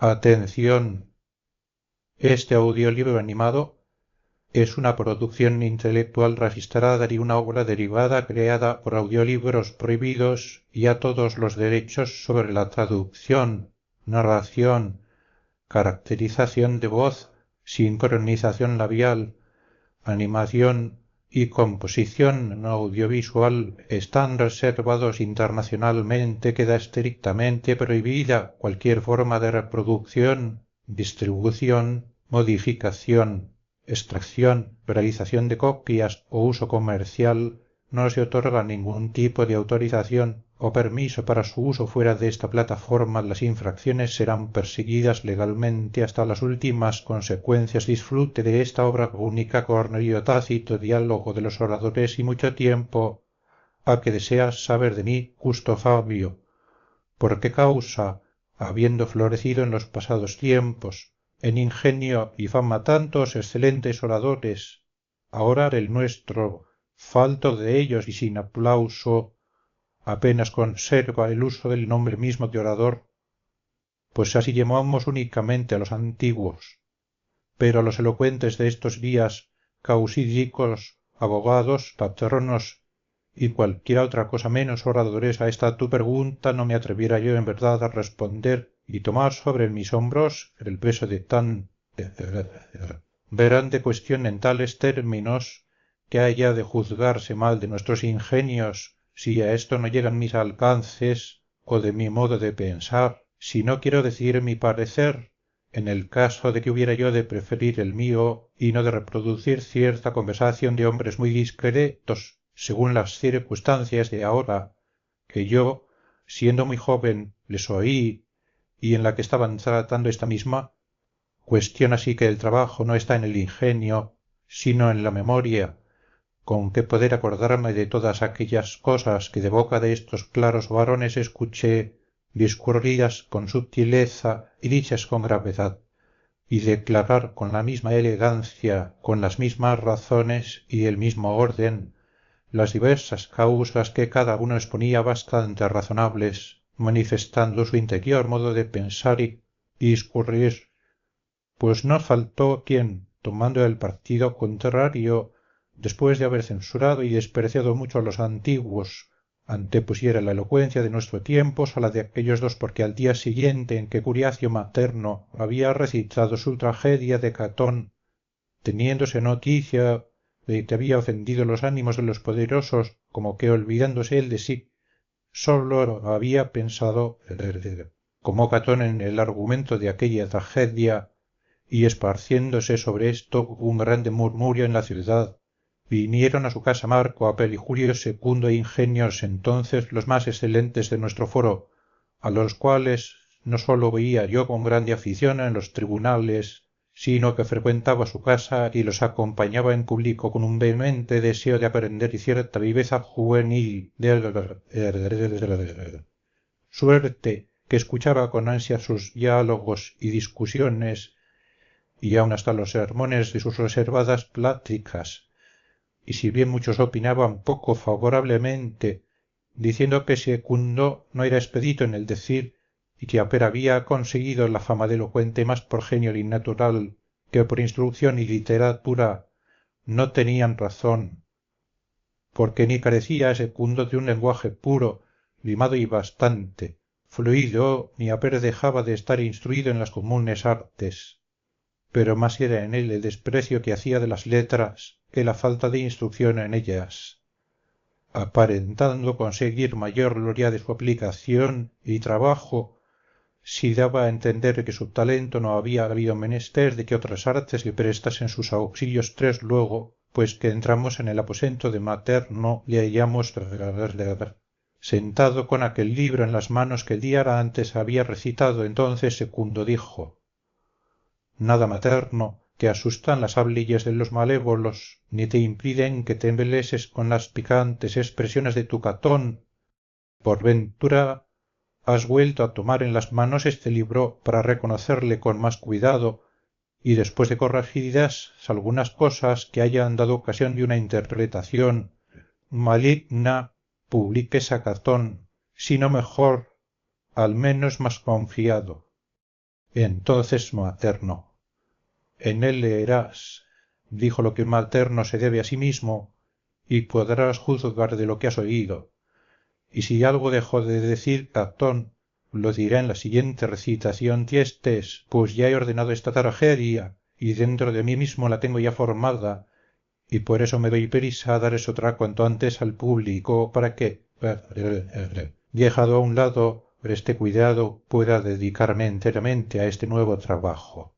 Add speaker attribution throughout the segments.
Speaker 1: Atención. Este audiolibro animado es una producción intelectual registrada y una obra derivada creada por Audiolibros Prohibidos y a todos los derechos sobre la traducción, narración, caracterización de voz, sincronización labial, animación y composición no audiovisual están reservados internacionalmente. Queda estrictamente prohibida cualquier forma de reproducción, distribución, modificación, extracción, realización de copias o uso comercial. No se otorga ningún tipo de autorización o permiso para su uso fuera de esta plataforma. Las infracciones serán perseguidas legalmente hasta las últimas consecuencias. Disfrute de esta obra única, Cornelio Tácito, diálogo de los oradores y mucho tiempo. ¿A qué deseas saber de mí, Justo Fabio? ¿Por qué causa, habiendo florecido en los pasados tiempos, en ingenio y fama tantos excelentes oradores, ahora el nuestro, falto de ellos y sin aplauso, apenas conserva el uso del nombre mismo de orador? Pues así llamamos únicamente a los antiguos. Pero a los elocuentes de estos días, causídicos, abogados, patronos y cualquiera otra cosa menos oradores, a esta tu pregunta no me atreviera yo en verdad a responder y tomar sobre mis hombros el peso de tan grande cuestión en tales términos que haya de juzgarse mal de nuestros ingenios si a esto no llegan mis alcances o de mi modo de pensar. Si no quiero decir mi parecer, en el caso de que hubiera yo de preferir el mío y no de reproducir cierta conversación de hombres muy discretos según las circunstancias de ahora, que yo, siendo muy joven, les oí y en la que estaban tratando esta misma cuestión. Así que el trabajo no está en el ingenio, sino en la memoria. Con qué poder acordarme de todas aquellas cosas que de boca de estos claros varones escuché, discurridas con subtileza y dichas con gravedad, y declarar con la misma elegancia, con las mismas razones y el mismo orden, las diversas causas que cada uno exponía bastante razonables, manifestando su interior modo de pensar y discurrir. Pues no faltó quien, tomando el partido contrario, después de haber censurado y despreciado mucho a los antiguos, antepusiera la elocuencia de nuestro tiempo a la de aquellos dos, porque al día siguiente en que Curiacio Materno había recitado su tragedia de Catón, teniéndose noticia de que había ofendido los ánimos de los poderosos, como que olvidándose él de sí, sólo había pensado como Catón en el argumento de aquella tragedia, y esparciéndose sobre esto un grande murmurio en la ciudad, vinieron a su casa Marco, Apel y Julio II e ingenios entonces los más excelentes de nuestro foro, a los cuales no sólo veía yo con grande afición en los tribunales, sino que frecuentaba su casa y los acompañaba en público con un vehemente deseo de aprender y cierta viveza juvenil suerte que escuchaba con ansia sus diálogos y discusiones y aun hasta los sermones de sus reservadas pláticas. Y si bien muchos opinaban poco favorablemente, diciendo que Secundo no era expedito en el decir y que apenas había conseguido la fama de elocuente más por genio innatural que por instrucción y literatura, no tenían razón, porque ni carecía Secundo de un lenguaje puro, limado y bastante, fluido, ni apenas dejaba de estar instruido en las comunes artes, pero más era en él el desprecio que hacía de las letras que la falta de instrucción en ellas, aparentando conseguir mayor gloria de su aplicación y trabajo, si daba a entender que su talento no había habido menester de que otras artes le prestasen sus auxilios. Luego, pues que entramos en el aposento de Materno, le hallamos sentado con aquel libro en las manos que el día antes había recitado. Entonces Secundo dijo: nada, Materno, que asustan las hablillas de los malévolos, ni te impiden que te embeleses con las picantes expresiones de tu Catón. Por ventura has vuelto a tomar en las manos este libro para reconocerle con más cuidado, y después de corregidas algunas cosas que hayan dado ocasión de una interpretación maligna, publiques a Catón, si no mejor, al menos más confiado. entonces materno, en él leerás, dijo lo que un materno se debe a sí mismo, y podrás juzgar de lo que has oído. Y si algo dejó de decir Catón, lo dirá en la siguiente recitación Tiestes, pues ya he ordenado esta tragedia, y dentro de mí mismo la tengo ya formada, y por eso me doy prisa a dar otra cuanto antes al público, para que, dejado a un lado este cuidado, pueda dedicarme enteramente a este nuevo trabajo.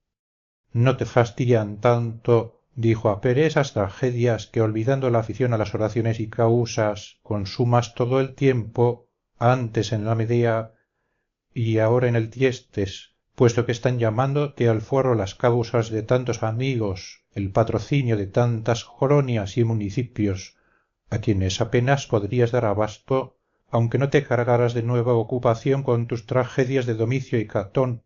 Speaker 1: No te fastidian tanto, dijo a Pere, esas tragedias que olvidando la afición a las oraciones y causas, consumas todo el tiempo, antes en la Medea y ahora en el Tiestes, puesto que están llamándote al foro las causas de tantos amigos, el patrocinio de tantas colonias y municipios, a quienes apenas podrías dar abasto, aunque no te cargaras de nueva ocupación con tus tragedias de Domicio y Catón.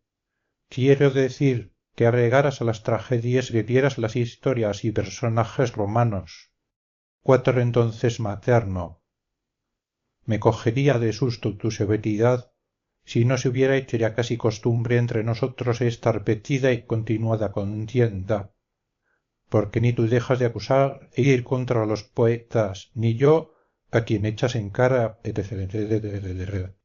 Speaker 1: Quiero decir que agregaras a las tragedias griegas las historias y personajes romanos. Cuatro entonces materno. Me cogería de susto tu severidad si no se hubiera hecho ya casi costumbre entre nosotros esta repetida y continuada contienda, porque ni tú dejas de acusar e ir contra los poetas, ni yo, a quien echas en cara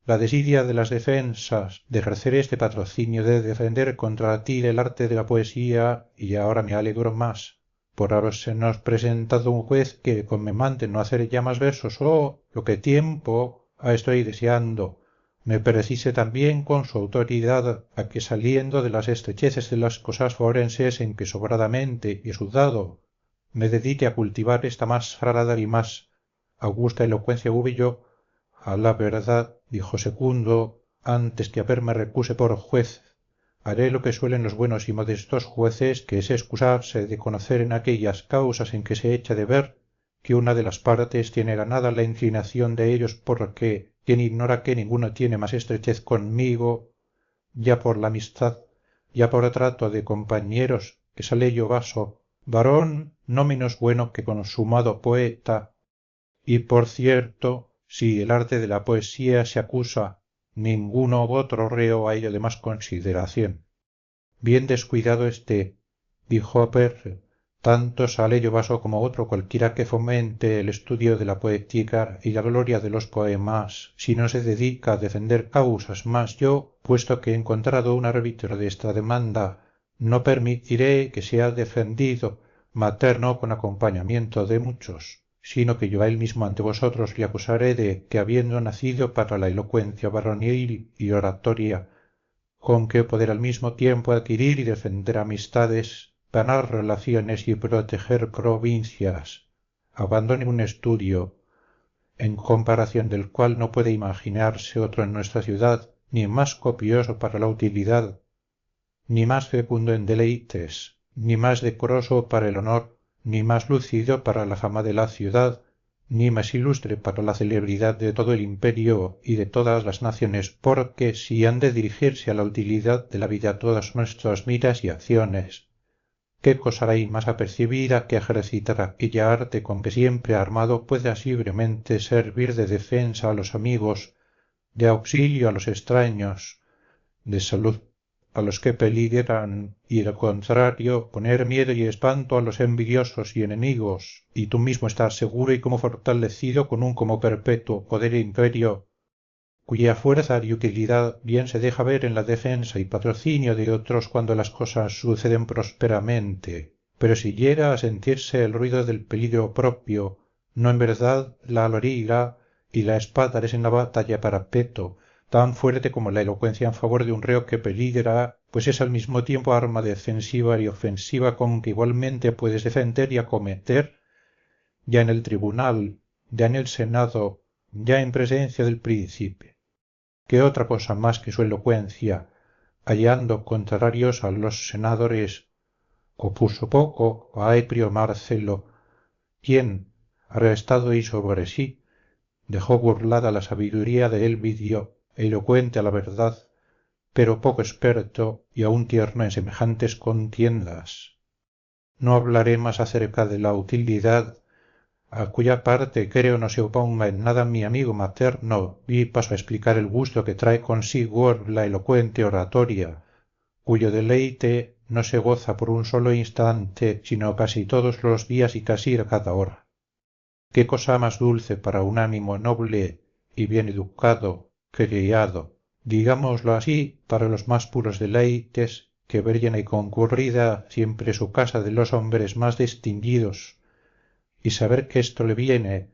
Speaker 1: la desidia de las defensas, de ejercer este patrocinio, de defender contra ti el arte de la poesía, y ahora me alegro más por habersenos presentado un juez que me mande no hacer ya más versos, lo que tiempo estoy deseando, me precise también con su autoridad a que saliendo de las estrecheces de las cosas forenses en que sobradamente y sudado me dedique a cultivar esta más sagrada y más augusta elocuencia hube yo, a la verdad, dijo Segundo, antes que a verme recuse por juez, haré lo que suelen los buenos y modestos jueces, que es excusarse de conocer en aquellas causas en que se echa de ver que una de las partes tiene ganada la inclinación de ellos porque quien ignora que ninguno tiene más estrechez conmigo, ya por la amistad, ya por trato de compañeros, que sale yo vaso, varón no menos bueno que consumado poeta, y por cierto, si el arte de la poesía se acusa, ninguno otro reo a ello de más consideración. Bien descuidado esté, dijo Per, tanto sale yo vaso como otro cualquiera que fomente el estudio de la poética y la gloria de los poemas, si no se dedica a defender causas, mas yo, puesto que he encontrado un árbitro de esta demanda, no permitiré que sea defendido materno con acompañamiento de muchos, sino que yo a él mismo ante vosotros le acusaré de que habiendo nacido para la elocuencia varonil y oratoria, con que poder al mismo tiempo adquirir y defender amistades, ganar relaciones y proteger provincias, abandone un estudio, en comparación del cual no puede imaginarse otro en nuestra ciudad, ni más copioso para la utilidad, ni más fecundo en deleites, ni más decoroso para el honor, ni más lúcido para la fama de la ciudad, ni más ilustre para la celebridad de todo el imperio y de todas las naciones, porque si han de dirigirse a la utilidad de la vida todas nuestras miras y acciones, qué cosa hay más apercibida que ejercitar aquella arte con que siempre armado puedas libremente servir de defensa a los amigos, de auxilio a los extraños, de salud a los que peligran y al contrario poner miedo y espanto a los envidiosos y enemigos, y tú mismo estar seguro y como fortalecido con un como perpetuo poder e imperio, cuya fuerza y utilidad bien se deja ver en la defensa y patrocinio de otros cuando las cosas suceden prósperamente, pero si llega a sentirse el ruido del peligro propio, no en verdad la loriga y la espada es en la batalla parapeto, tan fuerte como la elocuencia en favor de un reo que peligra, pues es al mismo tiempo arma defensiva y ofensiva con que igualmente puedes defender y acometer, ya en el tribunal, ya en el senado, ya en presencia del príncipe. ¿Qué otra cosa más que su elocuencia, hallando contrarios a los senadores, opuso poco a Eprio Marcelo, quien, arrestado y sobre sí, dejó burlada la sabiduría de Elvidio, elocuente a la verdad, pero poco experto y aun tierno en semejantes contiendas. No hablaré más acerca de la utilidad, a cuya parte creo no se oponga en nada mi amigo materno, y paso a explicar el gusto que trae consigo la elocuente oratoria, cuyo deleite no se goza por un solo instante sino casi todos los días y casi a cada hora. ¿Qué cosa más dulce para un ánimo noble y bien educado, criado, digámoslo así, para los más puros deleites, que ver llena y concurrida siempre su casa de los hombres más distinguidos, y saber que esto le viene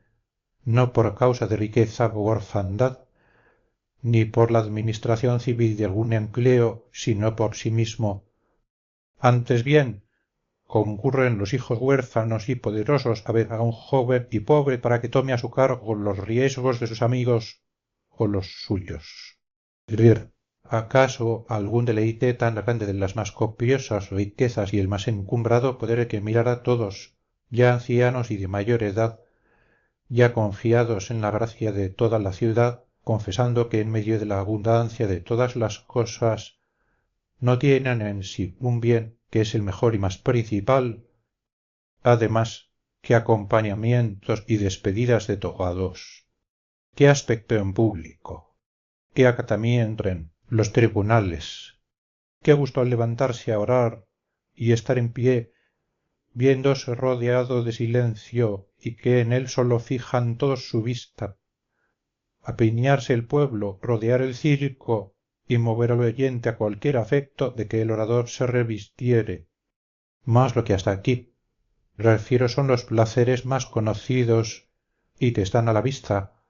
Speaker 1: no por causa de riqueza o orfandad, ni por la administración civil de algún empleo, sino por sí mismo? Antes bien, concurren los hijos huérfanos y poderosos a ver a un joven y pobre para que tome a su cargo los riesgos de sus amigos o los suyos. ¿Acaso algún deleite tan grande de las más copiosas riquezas y el más encumbrado poder que mirar a todos, ya ancianos y de mayor edad, ya confiados en la gracia de toda la ciudad, confesando que en medio de la abundancia de todas las cosas no tienen en sí un bien que es el mejor y más principal, además qué acompañamientos y despedidas de togados, qué aspecto en público, qué acatamiento en los tribunales, qué gusto al levantarse a orar y estar en pie, viéndose rodeado de silencio y que en él sólo fijan todos su vista, apiñarse el pueblo, rodear el circo y mover al oyente a cualquier afecto de que el orador se revistiere. Más lo que hasta aquí refiero son los placeres más conocidos y que están a la vista,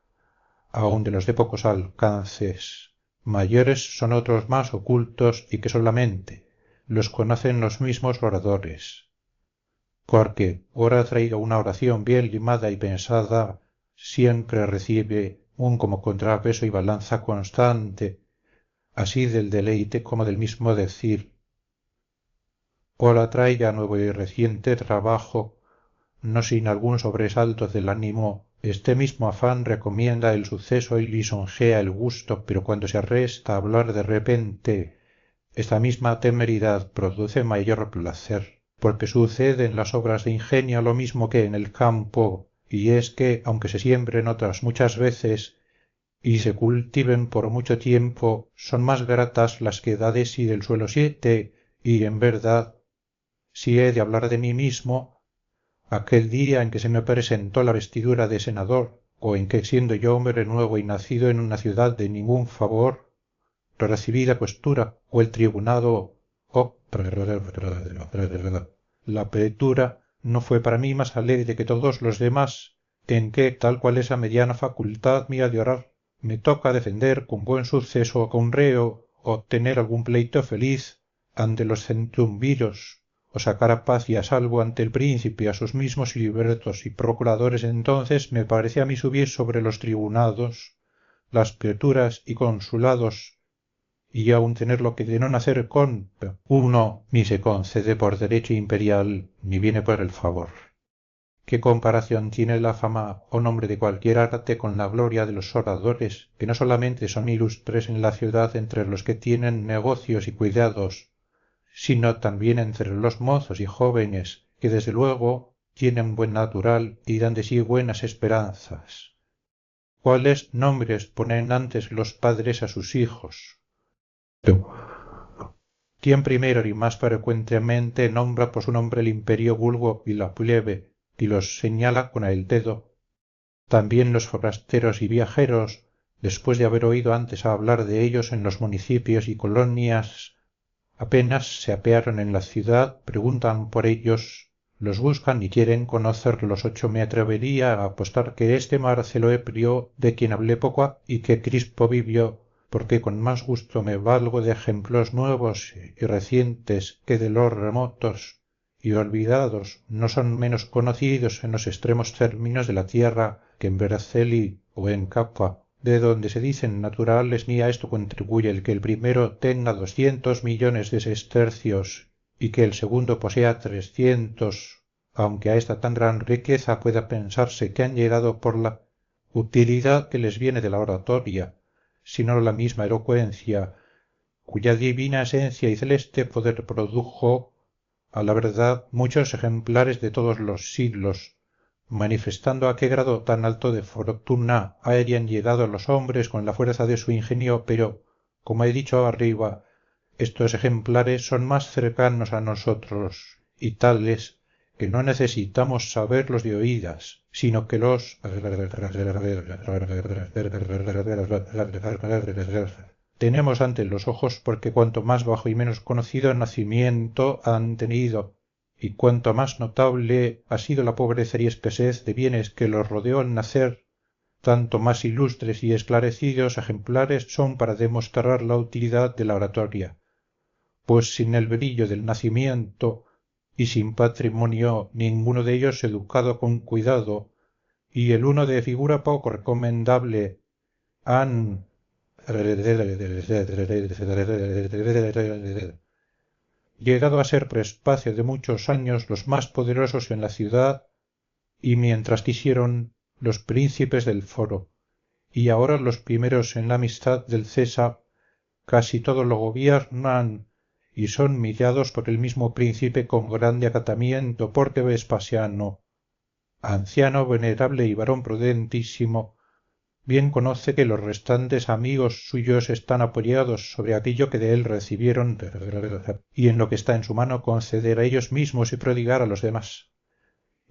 Speaker 1: aun de los de pocos alcances. Mayores son otros más ocultos y que solamente los conocen los mismos oradores. Porque ora traiga una oración bien limada y pensada, siempre recibe un como contrapeso y balanza constante, así del deleite como del mismo decir. Ora traiga nuevo y reciente trabajo, no sin algún sobresalto del ánimo. Este mismo afán recomienda el suceso y lisonjea el gusto, pero cuando se arresta a hablar de repente, esta misma temeridad produce mayor placer, porque sucede en las obras de ingenio lo mismo que en el campo, y es que, aunque se siembren otras muchas veces y se cultiven por mucho tiempo, son más gratas las que da de sí del suelo siete, y en verdad, si he de hablar de mí mismo, aquel día en que se me presentó la vestidura de senador, o en que siendo yo hombre nuevo y nacido en una ciudad de ningún favor, recibí la costura o el tribunado o la pretura, no fue para mí más alegre que todos los demás, en que, tal cual esa mediana facultad mía de orar, me toca defender con buen suceso a un reo o tener algún pleito feliz ante los centumviros, o sacar a paz y a salvo ante el príncipe a sus mismos libretos y procuradores. Entonces me parece a mí subir sobre los tribunados, las preturas y consulados, y aun tener lo que de no nacer con uno ni se concede por derecho imperial ni viene por el favor. ¿Qué comparación tiene la fama o nombre de cualquier arte con la gloria de los oradores, que no solamente son ilustres en la ciudad entre los que tienen negocios y cuidados, sino también entre los mozos y jóvenes, que desde luego tienen buen natural y dan de sí buenas esperanzas? ¿Cuáles nombres ponen antes los padres a sus hijos? ¿Quién primero y más frecuentemente nombra por su nombre el imperio vulgo y la plebe, y los señala con el dedo? También los forasteros y viajeros, después de haber oído antes hablar de ellos en los municipios y colonias, apenas se apearon en la ciudad, preguntan por ellos, los buscan y quieren conocerlos. Me atrevería a apostar que este Marcelo Eprio, de quien hablé poco y que Crispo vivió, porque con más gusto me valgo de ejemplos nuevos y recientes que de los remotos y olvidados, no son menos conocidos en los extremos términos de la tierra que en Vercelli o en Capua, de donde se dicen naturales, ni a esto contribuye el que el primero tenga 200 millones de sestercios y que el segundo posea 300, aunque a esta tan gran riqueza pueda pensarse que han llegado por la utilidad que les viene de la oratoria, sino la misma elocuencia, cuya divina esencia y celeste poder produjo, a la verdad, muchos ejemplares de todos los siglos, manifestando a qué grado tan alto de fortuna hayan llegado los hombres con la fuerza de su ingenio, pero, como he dicho arriba, estos ejemplares son más cercanos a nosotros y tales que no necesitamos saberlos de oídas, sino que los tenemos ante los ojos porque cuanto más bajo y menos conocido nacimiento han tenido, y cuanto más notable ha sido la pobreza y escasez de bienes que los rodeó al nacer, tanto más ilustres y esclarecidos ejemplares son para demostrar la utilidad de la oratoria, pues sin el brillo del nacimiento y sin patrimonio ninguno de ellos educado con cuidado, y el uno de figura poco recomendable, han llegado a ser por espacio de muchos años los más poderosos en la ciudad, y mientras quisieron los príncipes del foro, y ahora los primeros en la amistad del César, casi todo lo gobiernan y son millados por el mismo príncipe con grande acatamiento, porque Vespasiano, anciano venerable y varón prudentísimo, bien conoce que los restantes amigos suyos están apoyados sobre aquello que de él recibieron y en lo que está en su mano conceder a ellos mismos y prodigar a los demás,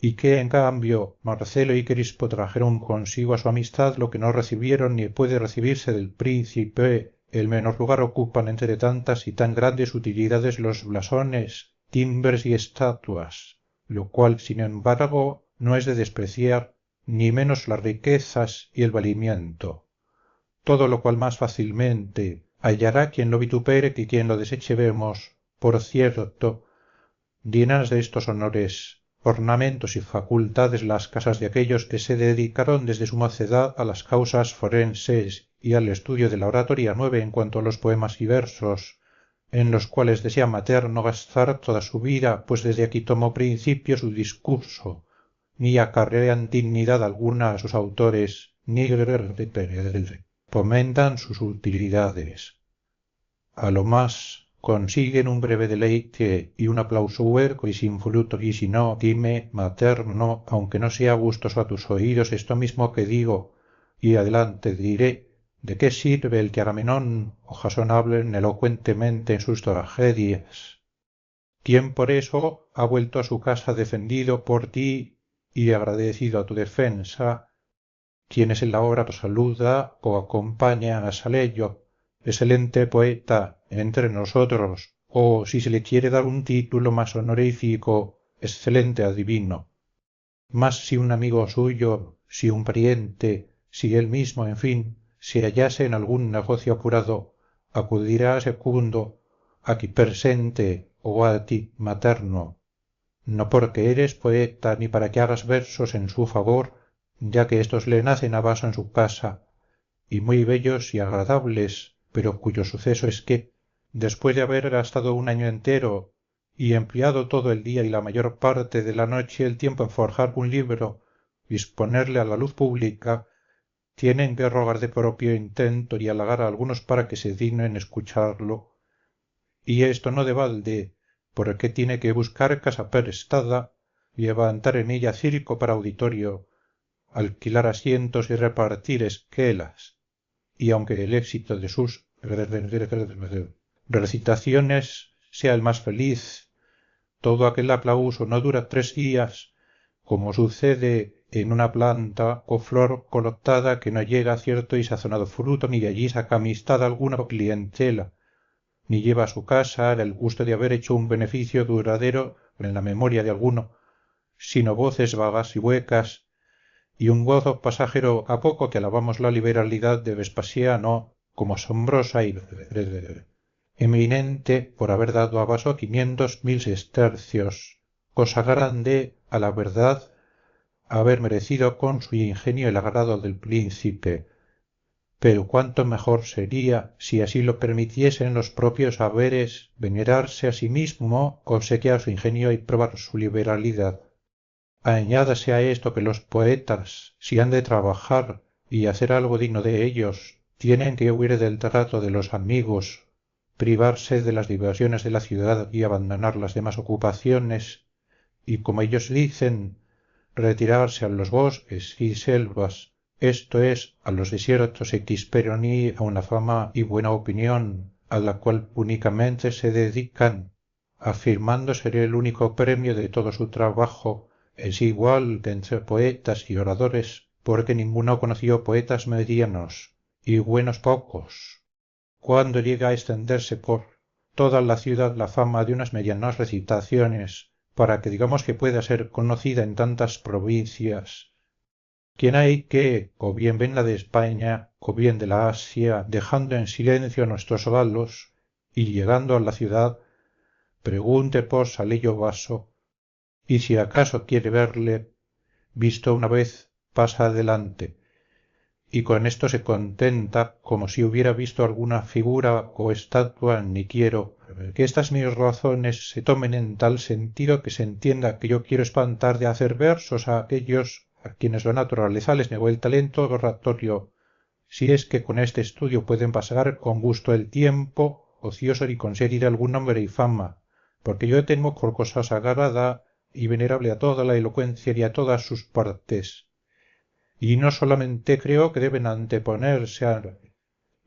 Speaker 1: y que en cambio Marcelo y Crispo trajeron consigo a su amistad lo que no recibieron ni puede recibirse del príncipe. El menor lugar ocupan entre tantas y tan grandes utilidades los blasones, timbres y estatuas, lo cual sin embargo no es de despreciar, ni menos las riquezas y el valimiento, todo lo cual más fácilmente hallará quien lo vitupere que quien lo deseche. Vemos, por cierto, llenas de estos honores, ornamentos y facultades las casas de aquellos que se dedicaron desde su mocedad a las causas forenses y al estudio de la oratoria nueva en cuanto a los poemas y versos, en los cuales desea materno gastar toda su vida, pues desde aquí tomó principio su discurso, ni acarrean dignidad alguna a sus autores, ni fomentan sus utilidades. A lo más consiguen un breve deleite y un aplauso huerco y sin fruto, y si no, dime, materno, aunque no sea gustoso a tus oídos esto mismo que digo, y adelante diré, ¿de qué sirve el que Agamenón o Jasón hablen elocuentemente en sus tragedias? ¿Quién por eso ha vuelto a su casa defendido por ti y agradecido a tu defensa? ¿Quienes en la obra lo saluda o acompaña a Saleyo, excelente poeta entre nosotros, o si se le quiere dar un título más honorífico, excelente adivino? Mas si un amigo suyo, si un pariente, si él mismo, en fin, se hallase en algún negocio apurado, acudirá a Secundo, aquí presente, o a ti, materno, no porque eres poeta ni para que hagas versos en su favor, ya que éstos le nacen a vaso en su casa, y muy bellos y agradables, pero cuyo suceso es que, después de haber gastado un año entero y empleado todo el día y la mayor parte de la noche el tiempo en forjar un libro y exponerle a la luz pública, tienen que rogar de propio intento y halagar a algunos para que se dignen escucharlo, y esto no de balde, porque tiene que buscar casa prestada, levantar en ella circo para auditorio, alquilar asientos y repartir esquelas, y aunque el éxito de sus recitaciones sea el más feliz, todo aquel aplauso no dura 3 días, como sucede en una planta o flor coloctada que no llega a cierto y sazonado fruto, ni de allí saca amistad alguna o clientela, ni lleva a su casa el gusto de haber hecho un beneficio duradero en la memoria de alguno, sino voces vagas y huecas, y un gozo pasajero a poco que alabamos la liberalidad de Vespasiano como asombrosa y eminente por haber dado a vaso 500.000 sestercios, cosa grande, a la verdad, haber merecido con su ingenio el agrado del príncipe, pero cuánto mejor sería si así lo permitiesen los propios haberes venerarse a sí mismo, obsequiar su ingenio y probar su liberalidad. Añádase a esto que los poetas, si han de trabajar y hacer algo digno de ellos, tienen que huir del trato de los amigos, privarse de las diversiones de la ciudad y abandonar las demás ocupaciones, y como ellos dicen, retirarse a los bosques y selvas, esto es, a los desiertos, pero ni a una fama y buena opinión, a la cual únicamente se dedican, afirmando ser el único premio de todo su trabajo, es igual que entre poetas y oradores, porque ninguno conoció poetas medianos, y buenos pocos. Cuando llega a extenderse por toda la ciudad la fama de unas medianas recitaciones, para que digamos que pueda ser conocida en tantas provincias, quién hay que, o bien venga de España, o bien de la Asia, dejando en silencio a nuestros galos, y llegando a la ciudad, pregunte por Salillo Vaso, y si acaso quiere verle, visto una vez, pasa adelante, y con esto se contenta como si hubiera visto alguna figura o estatua, ni quiero que estas mis razones se tomen en tal sentido que se entienda que yo quiero espantar de hacer versos a aquellos a quienes la naturaleza les negó el talento oratorio, si es que con este estudio pueden pasar con gusto el tiempo, ocioso y conseguir algún nombre y fama, porque yo tengo por cosa sagrada y venerable a toda la elocuencia y a todas sus partes, y no solamente creo que deben anteponerse a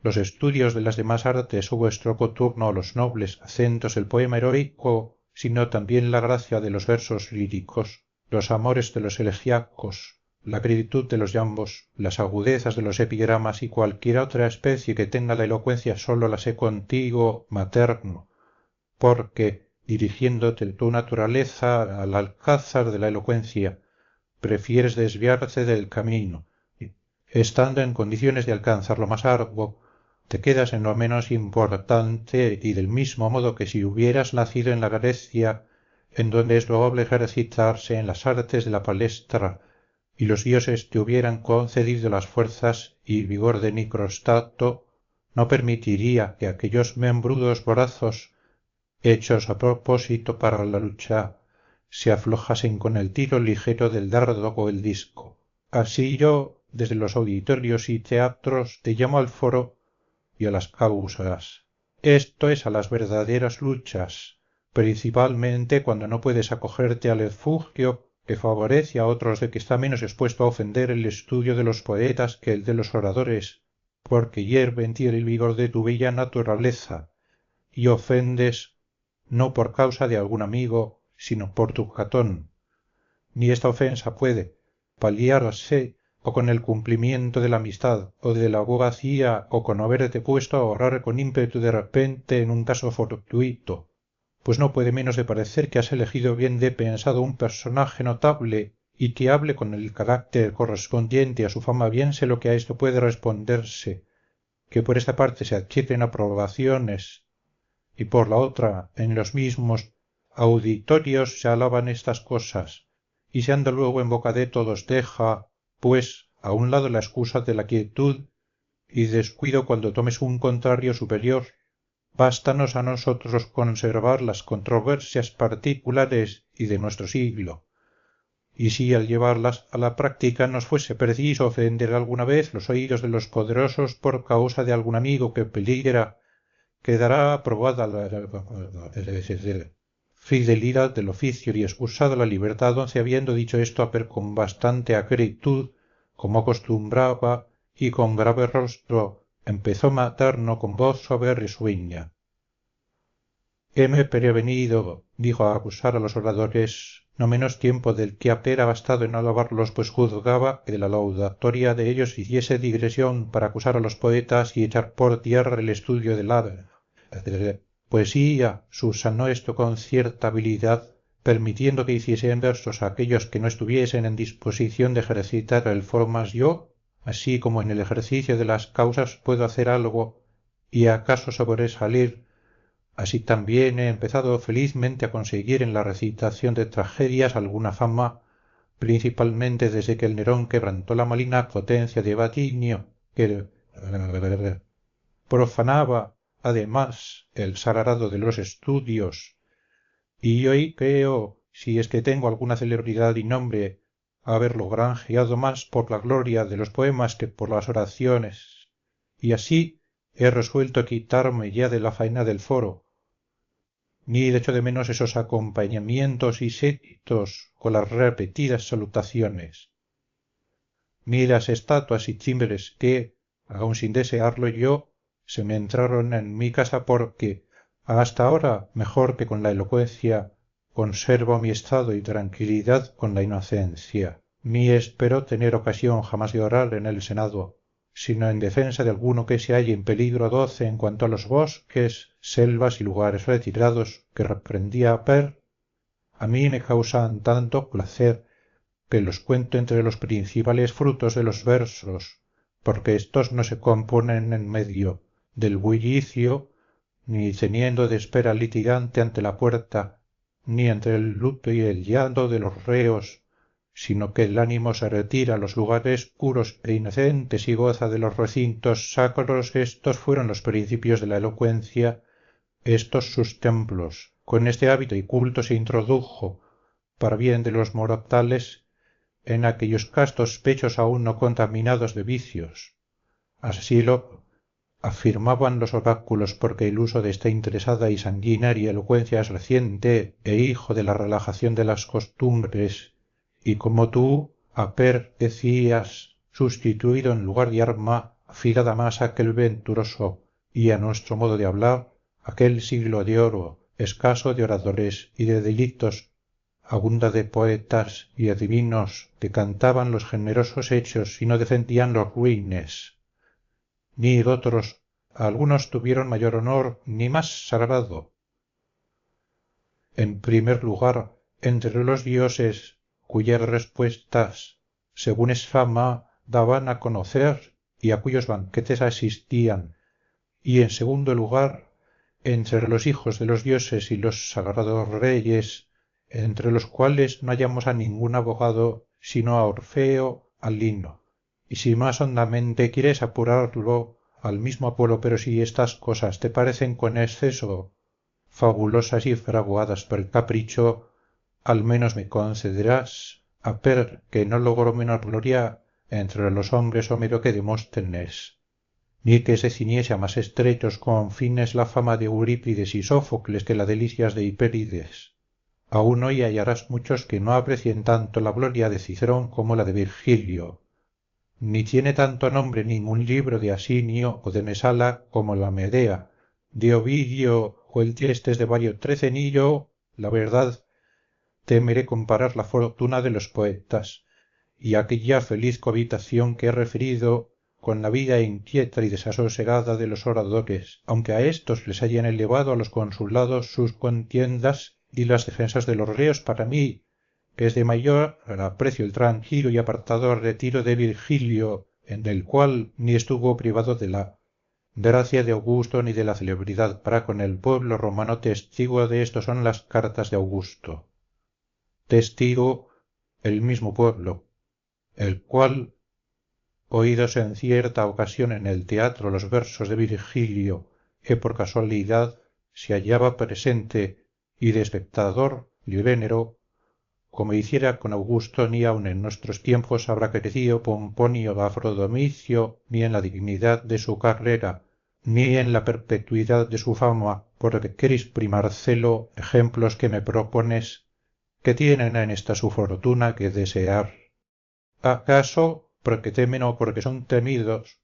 Speaker 1: los estudios de las demás artes o vuestro coturno o los nobles acentos del poema heroico, sino también la gracia de los versos líricos, los amores de los elegíacos, la acritud de los yambos, las agudezas de los epigramas y cualquiera otra especie que tenga la elocuencia sólo la sé contigo, materno, porque, dirigiéndote tu naturaleza al alcázar de la elocuencia, prefieres desviarte del camino, y, estando en condiciones de alcanzar lo más arduo, te quedas en lo menos importante y del mismo modo que si hubieras nacido en la Grecia, en donde es loable ejercitarse en las artes de la palestra, y los dioses te hubieran concedido las fuerzas y vigor de Nicrostato, no permitiría que aquellos membrudos brazos, hechos a propósito para la lucha, se aflojasen con el tiro ligero del dardo o el disco. Así yo, desde los auditorios y teatros, te llamo al foro y a las causas. Esto es a las verdaderas luchas, principalmente cuando no puedes acogerte al efugio que favorece a otros de que está menos expuesto a ofender el estudio de los poetas que el de los oradores, porque hierve en ti el vigor de tu bella naturaleza, y ofendes no por causa de algún amigo, sino por tu catón, ni esta ofensa puede paliarse o con el cumplimiento de la amistad o de la abogacía o con haberte puesto a orar con ímpetu de repente en un caso fortuito, pues no puede menos de parecer que has elegido bien de pensado un personaje notable y que hable con el carácter correspondiente a su fama. Bien sé lo que a esto puede responderse, que por esta parte se adquieren aprobaciones y por la otra en los mismos auditorios se alaban estas cosas y se anda luego en boca de todos. Deja, pues, a un lado la excusa de la quietud y descuido cuando tomes un contrario superior. Bástanos a nosotros conservar las controversias particulares y de nuestro siglo, y si al llevarlas a la práctica nos fuese preciso ofender alguna vez los oídos de los poderosos por causa de algún amigo que peligra, quedará aprobada la fidelidad del oficio y excusada la libertad, donde habiendo dicho esto con bastante acritud como acostumbraba y con grave rostro empezó materno con voz suave risueña. Heme prevenido, dijo, a acusar a los oradores no menos tiempo del que haber bastado en alabarlos, pues juzgaba que de la laudatoria de ellos hiciese digresión para acusar a los poetas y echar por tierra el estudio de la poesía. Subsanó esto con cierta habilidad, permitiendo que hiciese en versos a aquellos que no estuviesen en disposición de ejercitar el foro, mas yo, así como en el ejercicio de las causas puedo hacer algo y acaso sobresalir, así también he empezado felizmente a conseguir en la recitación de tragedias alguna fama, principalmente desde que el Nerón quebrantó la maligna potencia de Batinio, que profanaba además el sagrado de los estudios, y hoy creo, si es que tengo alguna celebridad y nombre, haberlo granjeado más por la gloria de los poemas que por las oraciones, y así he resuelto quitarme ya de la faena del foro, ni echo de menos esos acompañamientos y séquitos con las repetidas salutaciones, ni las estatuas y chimbres que, aun sin desearlo yo, se me entraron en mi casa porque hasta ahora mejor que con la elocuencia conservo mi estado y tranquilidad con la inocencia ni espero tener ocasión jamás de orar en el senado sino en defensa de alguno que se halle en peligro doce en cuanto a los bosques selvas y lugares retirados que reprendía per a mí me causan tanto placer que los cuento entre los principales frutos de los versos porque éstos no se componen en medio del bullicio ni teniendo de espera litigante ante la puerta ni entre el luto y el llanto de los reos sino que el ánimo se retira a los lugares puros e inocentes y goza de los recintos sacros. Estos fueron los principios de la elocuencia, estos sus templos. Con este hábito y culto se introdujo para bien de los mortales en aquellos castos pechos aún no contaminados de vicios. Así lo afirmaban los oráculos, porque el uso de esta interesada y sanguinaria elocuencia es reciente e hijo de la relajación de las costumbres, y como tú, Aper, decías, sustituido en lugar de arma, afilada más aquel venturoso, y a nuestro modo de hablar, aquel siglo de oro, escaso de oradores y de delitos, abunda de poetas y adivinos que cantaban los generosos hechos y no defendían los ruines ni otros algunos tuvieron mayor honor ni más sagrado en primer lugar entre los dioses cuyas respuestas según es fama daban a conocer y a cuyos banquetes asistían y en segundo lugar entre los hijos de los dioses y los sagrados reyes entre los cuales no hallamos a ningún abogado sino a Orfeo a Lino y si más hondamente quieres apurarlo al mismo Apolo. Pero si estas cosas te parecen con exceso fabulosas y fraguadas por capricho al menos me concederás Aper que no logró menor gloria entre los hombres Homero que Demóstenes ni que se ciñese a más estrechos confines la fama de Eurípides y Sófocles que la de Licias de Hipérides aún hoy hallarás muchos que no aprecien tanto la gloria de Cicerón como la de Virgilio ni tiene tanto nombre ningún libro de Asinio o de Mesala como la Medea de Ovidio o el Tiestes de Bario Trecenillo. La verdad temeré comparar la fortuna de los poetas y aquella feliz cohabitación que he referido con la vida inquieta y desasosegada de los oradores, aunque a éstos les hayan elevado a los consulados sus contiendas y las defensas de los reos. Para mí que es de mayor aprecio el tranquilo y apartado retiro de Virgilio, en el cual ni estuvo privado de la gracia de Augusto ni de la celebridad para con el pueblo romano. Testigo de esto son las cartas de Augusto, testigo el mismo pueblo, el cual oídos en cierta ocasión en el teatro los versos de Virgilio que por casualidad se hallaba presente y de espectador Lirénero como hiciera con Augusto, ni aun en nuestros tiempos habrá crecido Pomponio Gafrodomicio ni en la dignidad de su carrera ni en la perpetuidad de su fama porque Crispo y Marcelo, ejemplos que me propones, que tienen en esta su fortuna que desear. ¿Acaso porque temen o porque son temidos?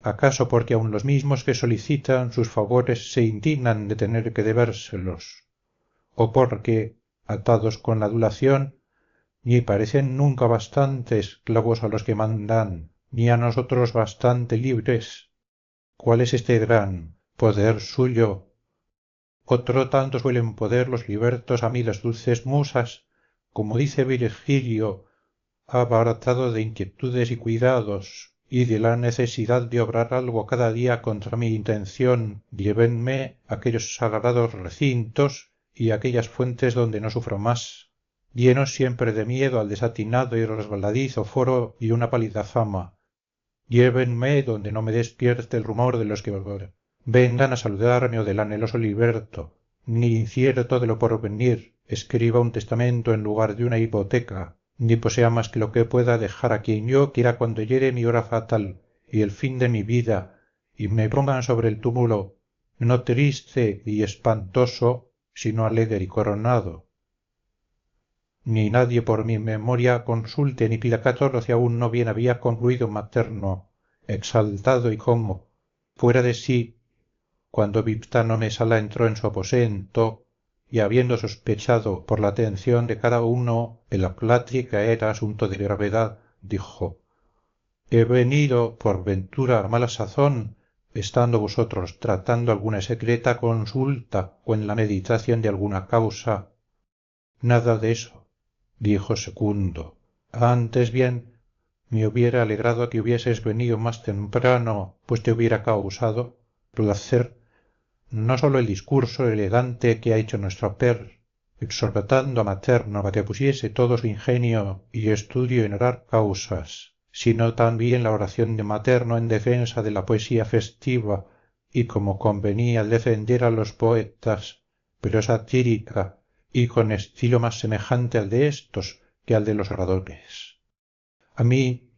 Speaker 1: ¿Acaso porque aun los mismos que solicitan sus favores se indignan de tener que debérselos? ¿O porque, atados con la adulación, ni parecen nunca bastante esclavos a los que mandan, ni a nosotros bastante libres? ¿Cuál es este gran poder suyo? Otro tanto suelen poder los libertos a mí las dulces musas, como dice Virgilio, abaratado de inquietudes y cuidados, y de la necesidad de obrar algo cada día contra mi intención, llévenme a aquellos sagrados recintos y a aquellas fuentes donde no sufro más, llenos siempre de miedo al desatinado y resbaladizo foro y una pálida fama. Llévenme donde no me despierte el rumor de los que vengan a saludarme o del anheloso liberto, ni incierto de lo porvenir escriba un testamento en lugar de una hipoteca, ni posea más que lo que pueda dejar a quien yo quiera cuando llegue mi hora fatal y el fin de mi vida, y me pongan sobre el túmulo, no triste y espantoso, sino alegre y coronado. Ni nadie por mi memoria consulte ni pida catorce aún no bien había concluido materno, exaltado y como, fuera de sí, cuando Viptano Mesala entró en su aposento y habiendo sospechado por la atención de cada uno que la plática era asunto de gravedad, dijo: he venido por ventura a mala sazón, estando vosotros tratando alguna secreta consulta o en la meditación de alguna causa. Nada de eso, dijo Secundo. Antes bien, me hubiera alegrado que hubieses venido más temprano, pues te hubiera causado placer no sólo el discurso elegante que ha hecho nuestro Per, exhortando a Materno a que pusiese todo su ingenio y estudio en orar causas, sino también la oración de Materno en defensa de la poesía festiva y como convenía defender a los poetas, pero satírica y con estilo más semejante al de éstos que al de los oradores. A mí,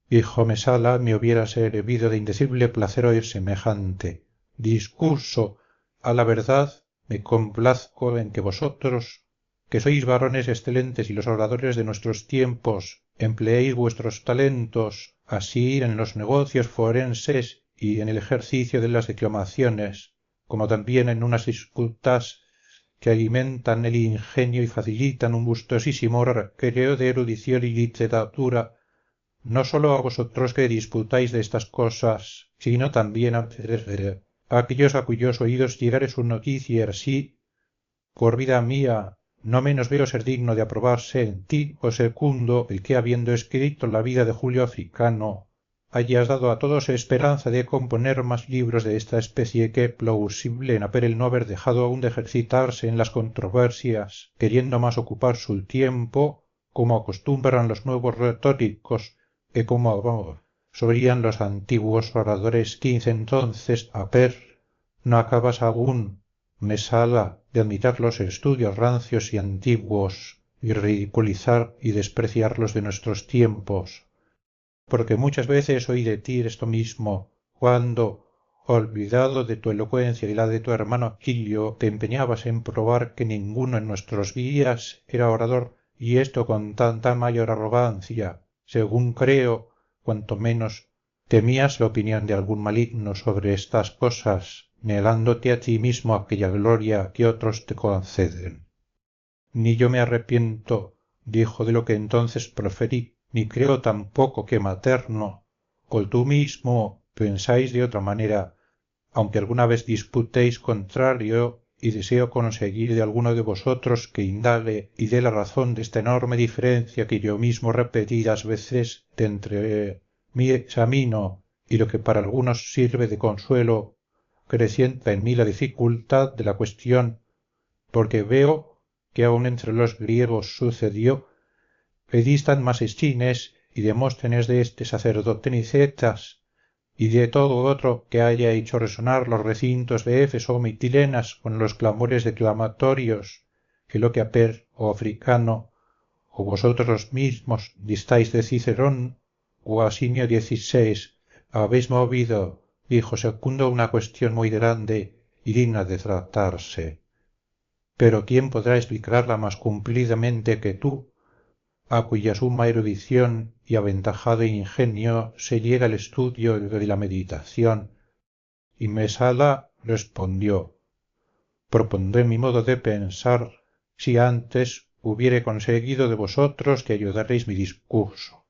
Speaker 1: hijo Mesala, me hubiera servido de indecible placer oír semejante discurso. A la verdad me complazco en que vosotros, que sois varones excelentes y los oradores de nuestros tiempos, empleéis vuestros talentos así en los negocios forenses y en el ejercicio de las declamaciones, como también en unas disputas que alimentan el ingenio y facilitan un gustosísimo recreo de erudición y literatura, no sólo a vosotros que disputáis de estas cosas, sino también a aquellos a cuyos oídos llegare su noticia, sí, por vida mía, no menos veo ser digno de aprobarse en ti, oh Secundo, el que habiendo escrito la vida de Julio Africano, hayas dado a todos esperanza de componer más libros de esta especie que, plausible en el no haber dejado aún de ejercitarse en las controversias, queriendo más ocupar su tiempo, como acostumbran los nuevos retóricos, que como solían los antiguos oradores quince entonces a Per, no acabas aún, Mesala, de admirar los estudios rancios y antiguos y ridiculizar y despreciar los de nuestros tiempos, porque muchas veces oí de ti esto mismo, cuando, olvidado de tu elocuencia y la de tu hermano Aquilio, te empeñabas en probar que ninguno en nuestros días era orador, y esto con tanta mayor arrogancia, según creo, cuanto menos temías la opinión de algún maligno sobre estas cosas, negándote a ti mismo aquella gloria que otros te conceden. Ni yo me arrepiento, dijo, de lo que entonces proferí, ni creo tampoco que Materno, o tú mismo, pensáis de otra manera, aunque alguna vez disputéis contrario, y deseo conseguir de alguno de vosotros que indague y dé la razón de esta enorme diferencia que yo mismo repetidas veces de entre mí examino y lo que para algunos sirve de consuelo, crecienta en mí la dificultad de la cuestión, porque veo que aun entre los griegos sucedió que distan más Eschines y Demóstenes de este sacerdote Nicetas y de todo otro que haya hecho resonar los recintos de Éfeso o Mitilenas con los clamores declamatorios, que lo que a Per o Africano o vosotros mismos distáis de Cicerón o Asinio XVI habéis movido, dijo Secundo, una cuestión muy grande y digna de tratarse. Pero ¿quién podrá explicarla más cumplidamente que tú, a cuya suma erudición y aventajado ingenio se llega el estudio de la meditación? Y Mesala respondió: propondré mi modo de pensar si antes hubiere conseguido de vosotros que ayudaréis mi discurso.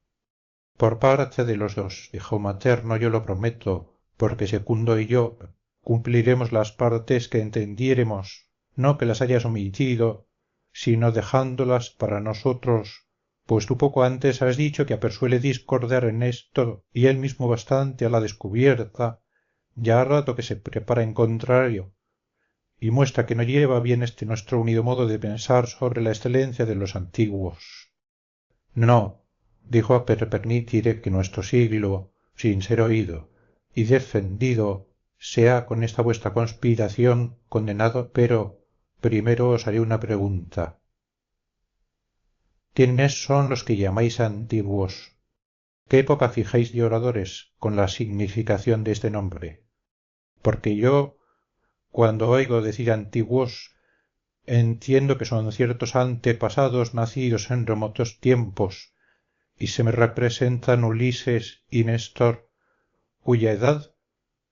Speaker 1: Por parte de los dos, dijo Materno, yo lo prometo, porque Secundo y yo cumpliremos las partes que entendiéremos, no que las hayas omitido, sino dejándolas para nosotros, pues tú poco antes has dicho que a Per suele discordar en esto y él mismo bastante a la descubierta, ya ha rato que se prepara en contrario, y muestra que no lleva bien este nuestro unido modo de pensar sobre la excelencia de los antiguos. No, dijo a Perpernítire, que nuestro siglo, sin ser oído y defendido, sea con esta vuestra conspiración condenado, pero primero os haré una pregunta. ¿Quiénes son los que llamáis antiguos? ¿Qué época fijáis de oradores con la significación de este nombre? Porque yo, cuando oigo decir antiguos, entiendo que son ciertos antepasados nacidos en remotos tiempos, y se me representan Ulises y Néstor, cuya edad,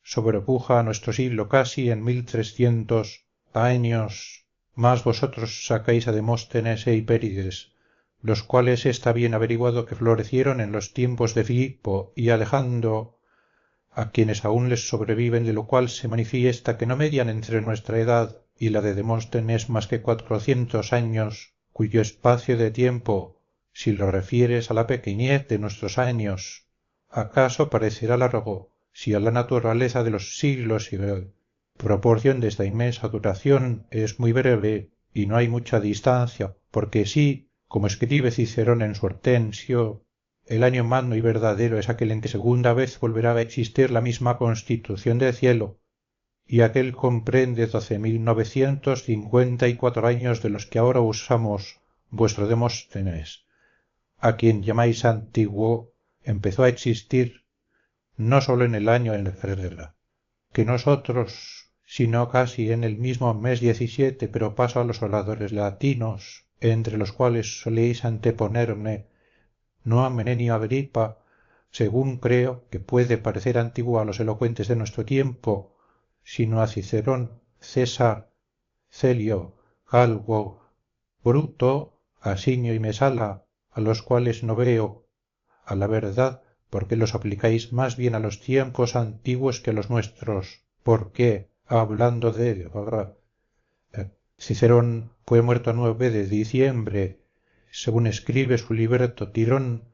Speaker 1: sobrepuja a nuestro siglo casi en 1300 años, más vosotros sacáis a Demóstenes e Hipérides, los cuales está bien averiguado que florecieron en los tiempos de Filipo y Alejandro, a quienes aún les sobreviven, de lo cual se manifiesta que no median entre nuestra edad y la de Demóstenes más que 400 años, cuyo espacio de tiempo, si lo refieres a la pequeñez de nuestros años, acaso parecerá largo, si a la naturaleza de los siglos y proporción de esta inmensa duración es muy breve y no hay mucha distancia, porque sí, como escribe Cicerón en su Hortensio, el año magno y verdadero es aquel en que segunda vez volverá a existir la misma constitución del cielo, y aquel comprende 12.954 años de los que ahora usamos vuestro Demóstenes, a quien llamáis antiguo, empezó a existir no sólo en el año en que nosotros, sino casi en el mismo mes 17, pero paso a los oradores latinos, entre los cuales soléis anteponerme, no a Menenio Agripa, según creo que puede parecer antiguo a los elocuentes de nuestro tiempo, sino a Cicerón, César, Celio, Galgo, Bruto, Asinio y Mesala, a los cuales no veo, a la verdad, porque los aplicáis más bien a los tiempos antiguos que a los nuestros, porque, hablando de Cicerón fue muerto a 9 de diciembre, según escribe su libreto Tirón,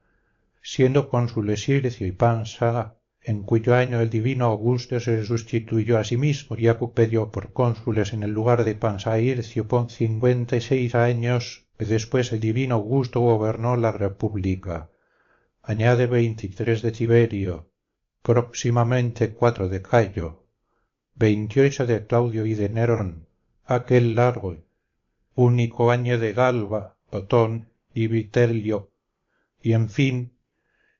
Speaker 1: siendo cónsules Ircio y Pansa, en cuyo año el divino Augusto se sustituyó a sí mismo y acupió por cónsules en el lugar de Pansa e Ircio por 56 años, y después el divino Augusto gobernó la república. Añade 23 de Tiberio, próximamente 4 de Cayo, 28 de Claudio y de Nerón, aquel largo, único año de Galba, Otón y Vitelio, y en fin,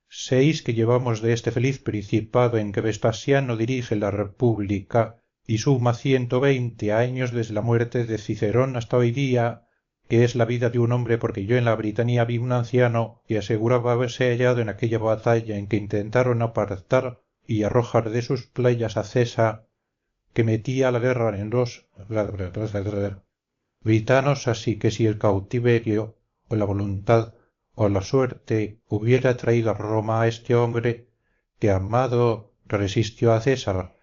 Speaker 1: 6 que llevamos de este feliz principado en que Vespasiano dirige la república y suma 120 años desde la muerte de Cicerón hasta hoy día, que es la vida de un hombre, porque yo en la Britania vi un anciano que aseguraba haberse hallado en aquella batalla en que intentaron apartar y arrojar de sus playas a César, que metía la guerra en los britanos, así que si el cautiverio o la voluntad o la suerte hubiera traído a Roma a este hombre que amado resistió a César,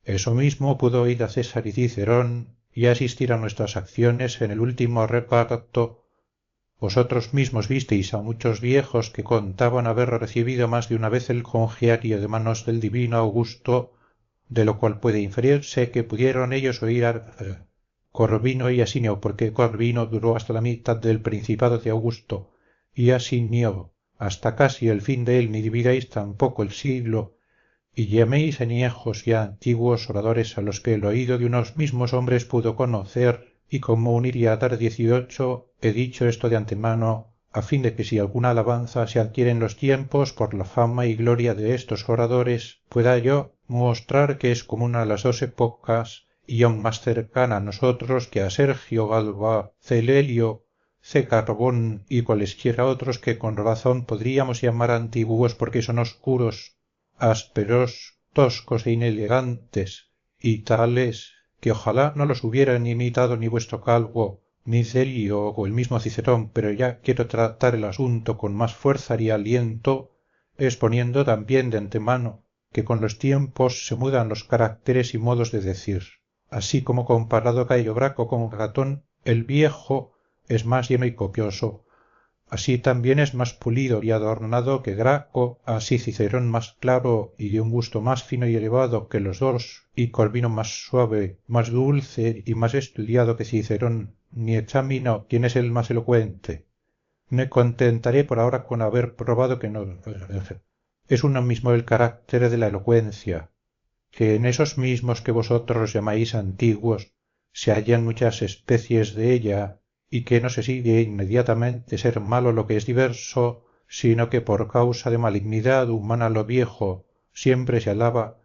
Speaker 1: eso mismo pudo ir a César y Cicerón y asistir a nuestras acciones en el último reparto. Vosotros mismos visteis a muchos viejos que contaban haber recibido más de una vez el congiario de manos del divino Augusto, de lo cual puede inferirse que pudieron ellos oír a Corvino y Asinio, porque Corvino duró hasta la mitad del principado de Augusto, y Asinio hasta casi el fin de él, ni dividáis tampoco el siglo, y llaméis añejos y antiguos oradores a los que el oído de unos mismos hombres pudo conocer, y como uniría a dar 18, he dicho esto de antemano, a fin de que si alguna alabanza se adquiere en los tiempos por la fama y gloria de estos oradores, pueda yo mostrar que es común a las dos épocas y aun más cercana a nosotros que a Sergio, Galba, Celelio, C. Carbón y cualesquiera otros que con razón podríamos llamar antiguos porque son oscuros, ásperos, toscos e inelegantes, y tales que ojalá no los hubieran imitado ni vuestro Calvo, ni Celio o el mismo Cicerón, pero ya quiero tratar el asunto con más fuerza y aliento, exponiendo también de antemano que con los tiempos se mudan los caracteres y modos de decir. Así como comparado Cayo Graco con Catón, el viejo es más lleno y copioso, así también es más pulido y adornado que Graco, así Cicerón más claro y de un gusto más fino y elevado que los dos, y Corvino más suave, más dulce y más estudiado que Cicerón, ni examino quién es el más elocuente. Me contentaré por ahora con haber probado que no es uno mismo el carácter de la elocuencia, que en esos mismos que vosotros llamáis antiguos se hallan muchas especies de ella, y que no se sigue inmediatamente ser malo lo que es diverso, sino que por causa de malignidad humana lo viejo siempre se alaba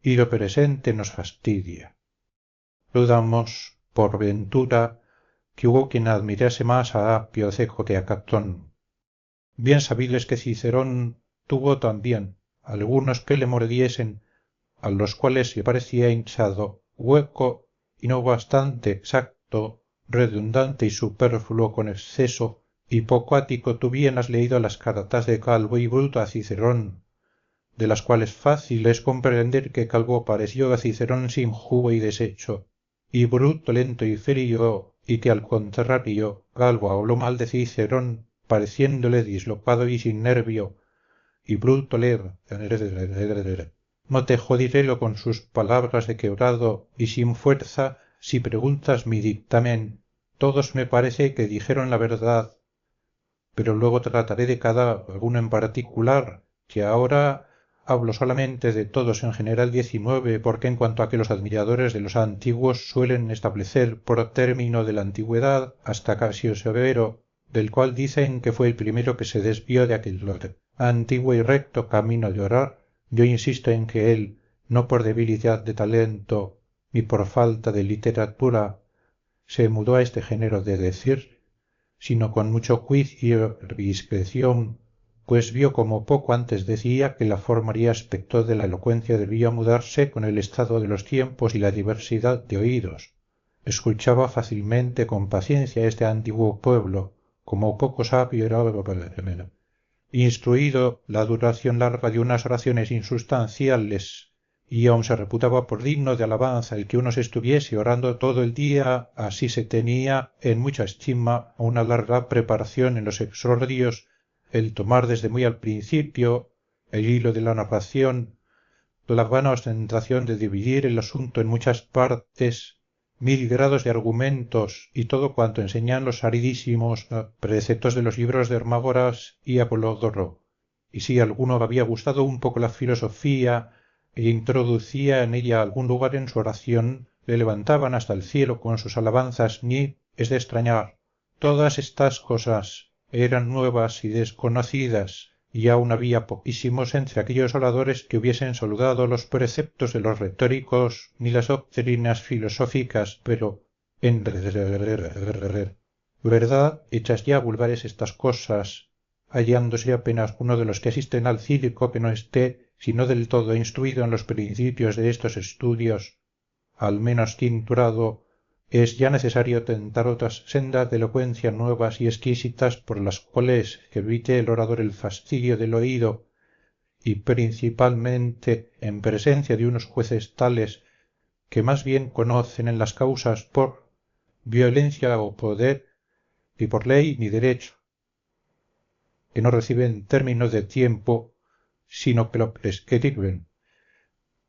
Speaker 1: y lo presente nos fastidia. Dudamos, por ventura, que hubo quien admirase más a Apio Ceco que a Catón. Bien sabido es que Cicerón tuvo también algunos que le mordiesen, a los cuales le parecía hinchado, hueco y no bastante exacto, redundante y superfluo con exceso, y poco ático. Tú bien has leído las cartas de Calvo y Bruto a Cicerón, de las cuales fácil es comprender que Calvo pareció a Cicerón sin jugo y desecho, y Bruto lento y frío, y que al contrario Calvo habló mal de Cicerón, pareciéndole dislocado y sin nervio, y Bruto le motejo direlo con sus palabras de quebrado y sin fuerza. Si preguntas mi dictamen, todos me parece que dijeron la verdad, pero luego trataré de cada alguno en particular, que ahora hablo solamente de todos en general 19, porque en cuanto a que los admiradores de los antiguos suelen establecer por término de la antigüedad hasta Casio Severo, del cual dicen que fue el primero que se desvió de aquel antiguo y recto camino de orar, yo insisto en que él, no por debilidad de talento ni por falta de literatura, se mudó a este género de decir, sino con mucho juicio y discreción, pues vio como poco antes decía que la forma y aspecto de la elocuencia debía mudarse con el estado de los tiempos y la diversidad de oídos. Escuchaba fácilmente con paciencia este antiguo pueblo, como poco sabio era instruido la duración larga de unas oraciones insustanciales, y aun se reputaba por digno de alabanza el que uno se estuviese orando todo el día. Así se tenía en mucha estima una larga preparación en los exordios, el tomar desde muy al principio el hilo de la narración, la vana ostentación de dividir el asunto en muchas partes, 1000 grados de argumentos y todo cuanto enseñan los aridísimos preceptos de los libros de Hermágoras y Apolodoro. Y si a alguno había gustado un poco la filosofía e introducía en ella algún lugar en su oración, le levantaban hasta el cielo con sus alabanzas. Ni es de extrañar, todas estas cosas eran nuevas y desconocidas, y aun había poquísimos entre aquellos oradores que hubiesen saludado los preceptos de los retóricos ni las doctrinas filosóficas, pero en verdad hechas ya vulgares estas cosas, hallándose apenas uno de los que asisten al círico que no esté sino del todo instruido en los principios de estos estudios, al menos cinturado, es ya necesario tentar otras sendas de elocuencia nuevas y exquisitas, por las cuales evite el orador el fastidio del oído, y principalmente en presencia de unos jueces tales que más bien conocen en las causas por violencia o poder que por ley ni derecho, que no reciben término de tiempo sino que lo prescriben,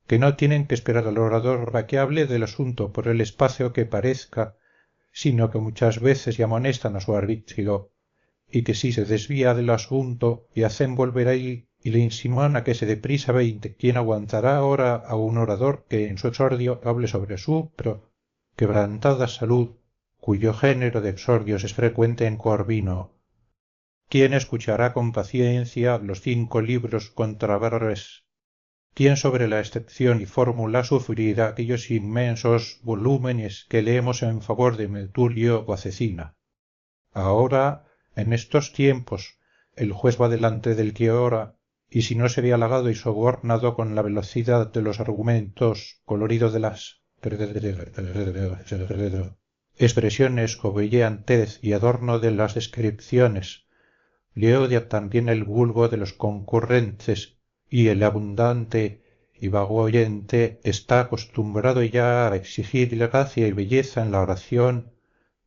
Speaker 1: que no tienen que esperar al orador a que hable del asunto por el espacio que parezca, sino que muchas veces le amonestan a su arbitrio, y que si se desvía del asunto le hacen volver ahí y le insinúan a que se dé prisa. ¿Quién aguantará ahora a un orador que en su exordio hable sobre su quebrantada salud, cuyo género de exordios es frecuente en Corvino? ¿Quién escuchará con paciencia los 5 libros contrabarres? ¿Quién sobre la excepción y fórmula sufrirá aquellos inmensos volúmenes que leemos en favor de Metulio o Acecina? Ahora, en estos tiempos, el juez va delante del que ora, y si no se ve halagado y sobornado con la velocidad de los argumentos, colorido de las expresiones, brillantez y adorno de las descripciones, le odia también el vulgo de los concurrentes, y el abundante y vago oyente está acostumbrado ya a exigir gracia y belleza en la oración,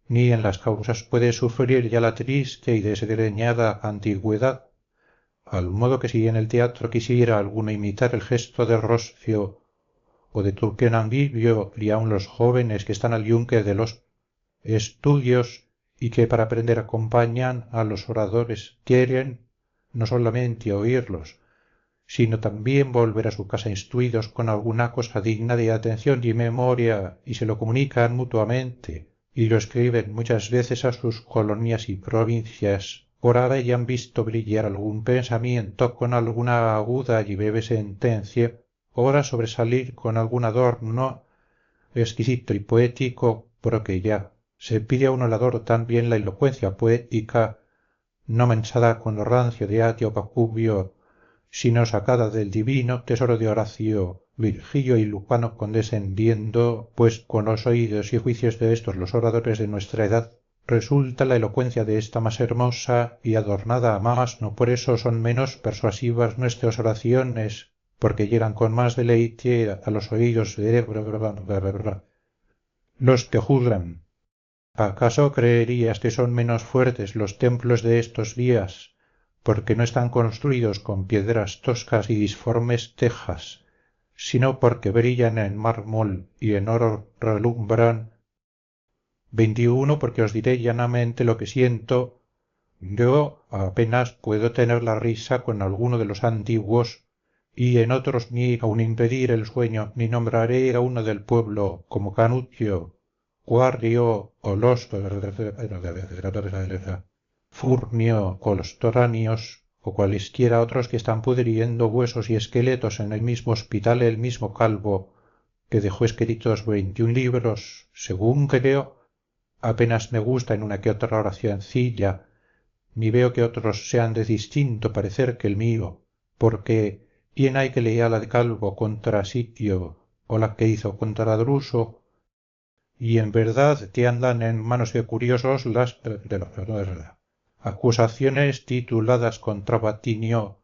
Speaker 1: ni en las causas puede sufrir ya la triste y desgreñada antigüedad, al modo que si en el teatro quisiera alguno imitar el gesto de Roscio o de Turquenambibio, y aun los jóvenes que están al yunque de los estudios y que para aprender acompañan a los oradores, quieren no solamente oírlos, sino también volver a su casa instruidos con alguna cosa digna de atención y memoria, y se lo comunican mutuamente, y lo escriben muchas veces a sus colonias y provincias, ora hayan visto brillar algún pensamiento con alguna aguda y breve sentencia, ora sobresalir con algún adorno exquisito y poético, porque ya se pide a un orador también la elocuencia poética, no mensada con lo rancio de Atio Pacubio, sino sacada del divino tesoro de Horacio Virgilio y Lucano condescendiendo, pues con los oídos y juicios de estos los oradores de nuestra edad, resulta la elocuencia de esta más hermosa y adornada a más, no por eso son menos persuasivas nuestras oraciones, porque llegan con más deleite a los oídos de los que juzgan. ¿Acaso creerías que son menos fuertes los templos de estos días, porque no están construidos con piedras toscas y disformes tejas, sino porque brillan en mármol y en oro relumbran? 21 porque os diré llanamente lo que siento. Yo apenas puedo tener la risa con alguno de los antiguos, y en otros ni aun impedir el sueño, ni nombraré a uno del pueblo como Canutillo, Guarrio o los Furnio o los Toranios, o cualesquiera otros que están pudriendo huesos y esqueletos en el mismo hospital el mismo Calvo, que dejó escritos 21 libros, según creo. Apenas me gusta en una que otra oracioncilla, ni veo que otros sean de distinto parecer que el mío, porque ¿quién hay que lea la de Calvo contra Sitio o la que hizo contra Druso? Y en verdad que andan en manos de curiosos las acusaciones tituladas contra Vatinio,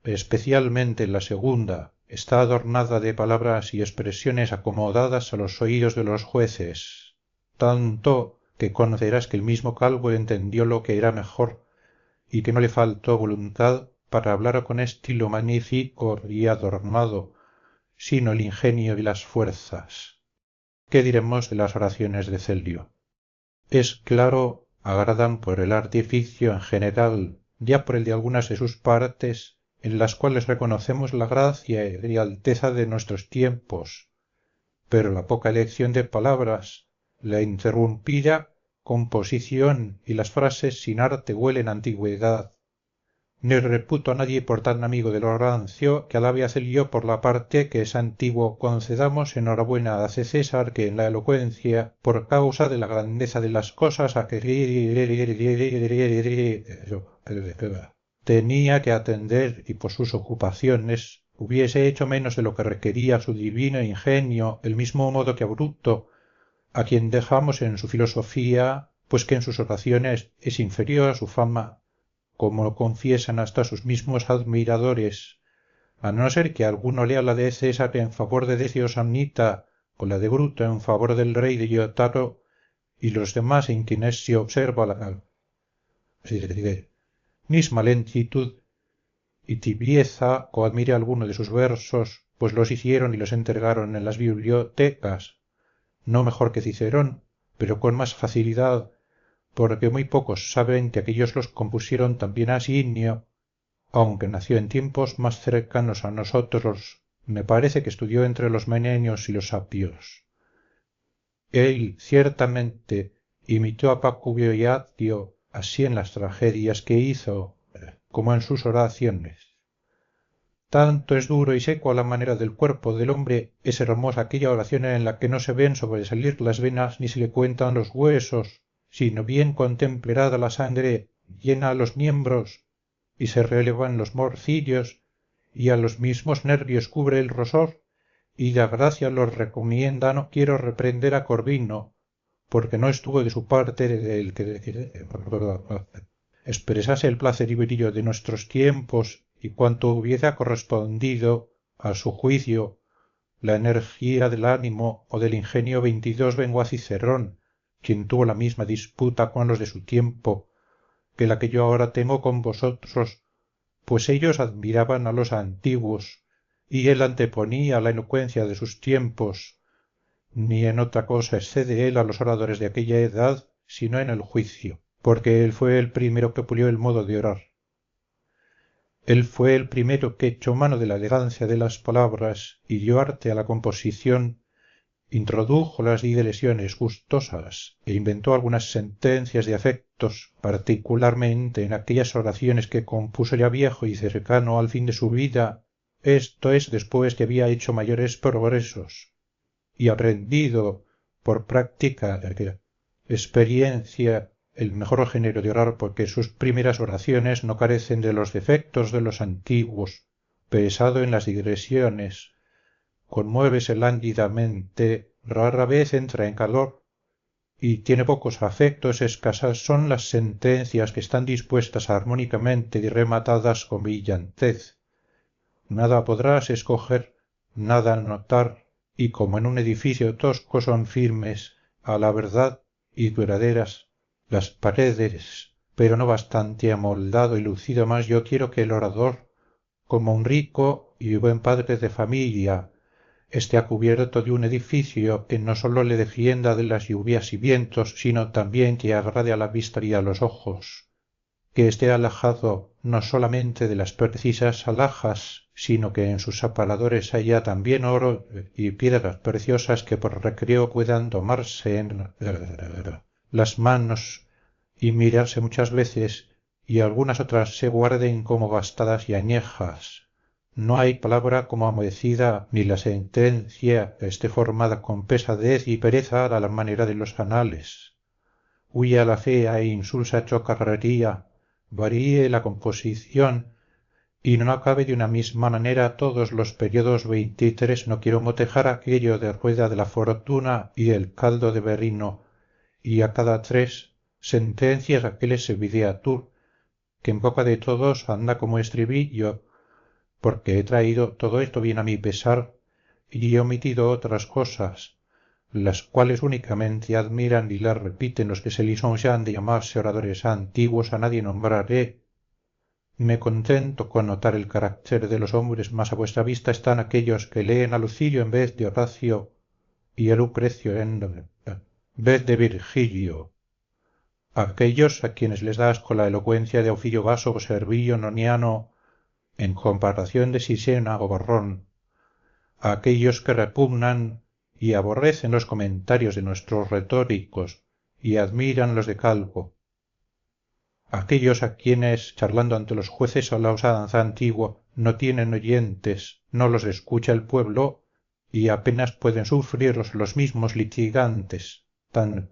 Speaker 1: especialmente la segunda, está adornada de palabras y expresiones acomodadas a los oídos de los jueces, tanto que conocerás que el mismo Calvo entendió lo que era mejor, y que no le faltó voluntad para hablar con estilo magnífico y adornado, sino el ingenio y las fuerzas. ¿Qué diremos de las oraciones de Celio? Es claro, agradan por el artificio en general, ya por el de algunas de sus partes, en las cuales reconocemos la gracia y alteza de nuestros tiempos, pero la poca elección de palabras, la interrumpida composición y las frases sin arte huelen a antigüedad. Ni reputo a nadie por tan amigo del rancio que alabe a Celio por la parte que es antiguo. Concedamos enhorabuena a César que en la elocuencia, por causa de la grandeza de las cosas a que tenía que atender y por sus ocupaciones, hubiese hecho menos de lo que requería su divino ingenio, el mismo modo que a Bruto, a quien dejamos en su filosofía, pues que en sus oraciones es inferior a su fama, como lo confiesan hasta sus mismos admiradores, a no ser que alguno lea la de César en favor de Decio Samnita o la de Bruto en favor del rey de Iotaro, y los demás en quienes se observa la misma lentitud y tibieza, o admire alguno de sus versos, pues los hicieron y los entregaron en las bibliotecas, no mejor que Cicerón, pero con más facilidad, porque muy pocos saben que aquellos los compusieron también Asinio, aunque nació en tiempos más cercanos a nosotros. Me parece que estudió entre los menenios y los sapios. Él ciertamente imitó a Pacubio y Atio así en las tragedias que hizo como en sus oraciones. Tanto es duro y seco a la manera del cuerpo del hombre, es hermosa aquella oración en la que no se ven sobresalir las venas ni se le cuentan los huesos, sino bien contemplada la sangre llena a los miembros y se relevan los morcillos y a los mismos nervios cubre el rosor, y la gracia los recomienda. No quiero reprender a Corvino, porque no estuvo de su parte el que expresase el placer y brillo de nuestros tiempos y cuanto hubiera correspondido a su juicio la energía del ánimo o del ingenio. 22 vengo a Cicerón, quien tuvo la misma disputa con los de su tiempo que la que yo ahora tengo con vosotros, pues ellos admiraban a los antiguos y él anteponía la elocuencia de sus tiempos. Ni en otra cosa excede él a los oradores de aquella edad, sino en el juicio, porque él fue el primero que pulió el modo de orar. Él fue el primero que echó mano de la elegancia de las palabras y dio arte a la composición, introdujo las digresiones gustosas e inventó algunas sentencias de afectos, particularmente en aquellas oraciones que compuso ya viejo y cercano al fin de su vida, esto es después que había hecho mayores progresos y aprendido por práctica experiencia el mejor género de orar, porque sus primeras oraciones no carecen de los defectos de los antiguos, pesado en las digresiones, conmuévese lánguidamente, rara vez entra en calor, y tiene pocos afectos, escasas son las sentencias que están dispuestas armónicamente y rematadas con brillantez. Nada podrás escoger, nada notar, y como en un edificio tosco son firmes a la verdad y duraderas las paredes, pero no bastante amoldado y lucido más yo quiero que el orador, como un rico y buen padre de familia, esté a cubierto de un edificio que no sólo le defienda de las lluvias y vientos, sino también que agrade a la vista y a los ojos, que esté alhajado no solamente de las precisas alhajas, sino que en sus aparadores haya también oro y piedras preciosas que por recreo puedan tomarse en las manos y mirarse muchas veces, y algunas otras se guarden como gastadas y añejas. No hay palabra como amolecida, ni la sentencia esté formada con pesadez y pereza a la manera de los anales. Huya la fea e insulsa chocarrería, varíe la composición, y no acabe de una misma manera todos los periodos 23. No quiero motejar aquello de rueda de la fortuna y el caldo de berrino, y a cada tres sentencias aqueles tú, que en boca de todos anda como estribillo, porque he traído todo esto bien a mi pesar y he omitido otras cosas, las cuales únicamente admiran y las repiten los que se lisonjean de llamarse oradores antiguos. A nadie nombraré. Me contento con notar el carácter de los hombres, mas a vuestra vista están aquellos que leen a Lucilio en vez de Horacio y a Lucrecio en vez de Virgilio, aquellos a quienes les da asco la elocuencia de Ofidio Vaso o Servilio Noniano en comparación de Sisena o Borrón, a aquellos que repugnan y aborrecen los comentarios de nuestros retóricos y admiran los de Calvo, aquellos a quienes, charlando ante los jueces a la usanza antigua, no tienen oyentes, no los escucha el pueblo y apenas pueden sufrirlos los mismos litigantes, tan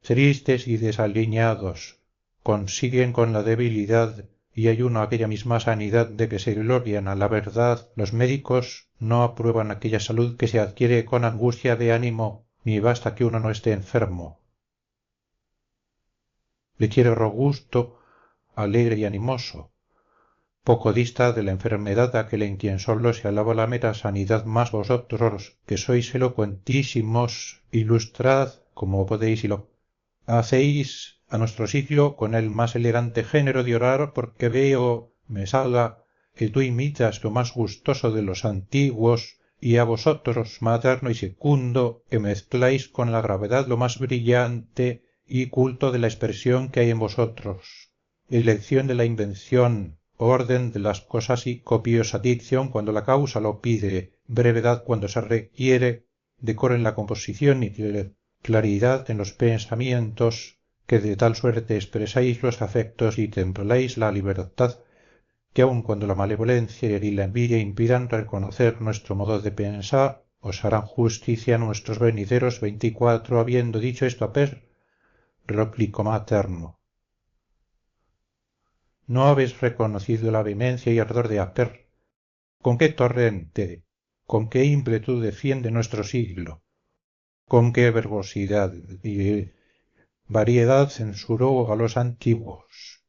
Speaker 1: tristes y desaliñados, consiguen con la debilidad y ayuno aquella misma sanidad de que se glorian a la verdad. Los médicos no aprueban aquella salud que se adquiere con angustia de ánimo, ni basta que uno no esté enfermo. Le quiero robusto, alegre y animoso. Poco dista de la enfermedad aquel en quien sólo se alaba la mera sanidad, más vosotros, que sois elocuentísimos, ilustrad, como podéis y lo hacéis a nuestro siglo con el más elegante género de orar, porque veo, Mesala, que tú imitas lo más gustoso de los antiguos, y a vosotros, materno y secundo, que mezcláis con la gravedad lo más brillante y culto de la expresión que hay en vosotros, elección de la invención, orden de las cosas y copiosa dicción cuando la causa lo pide, brevedad cuando se requiere, decoro en la composición y claridad en los pensamientos, que de tal suerte expresáis los afectos y templáis la libertad, que aun cuando la malevolencia y la envidia impidan reconocer nuestro modo de pensar, os harán justicia nuestros venideros 24. Habiendo dicho esto a replicó materno: no habéis reconocido la vehemencia y ardor de Aper, con qué torrente, con qué ímpetu defiende nuestro siglo, con qué verbosidad y variedad censuró a los antiguos,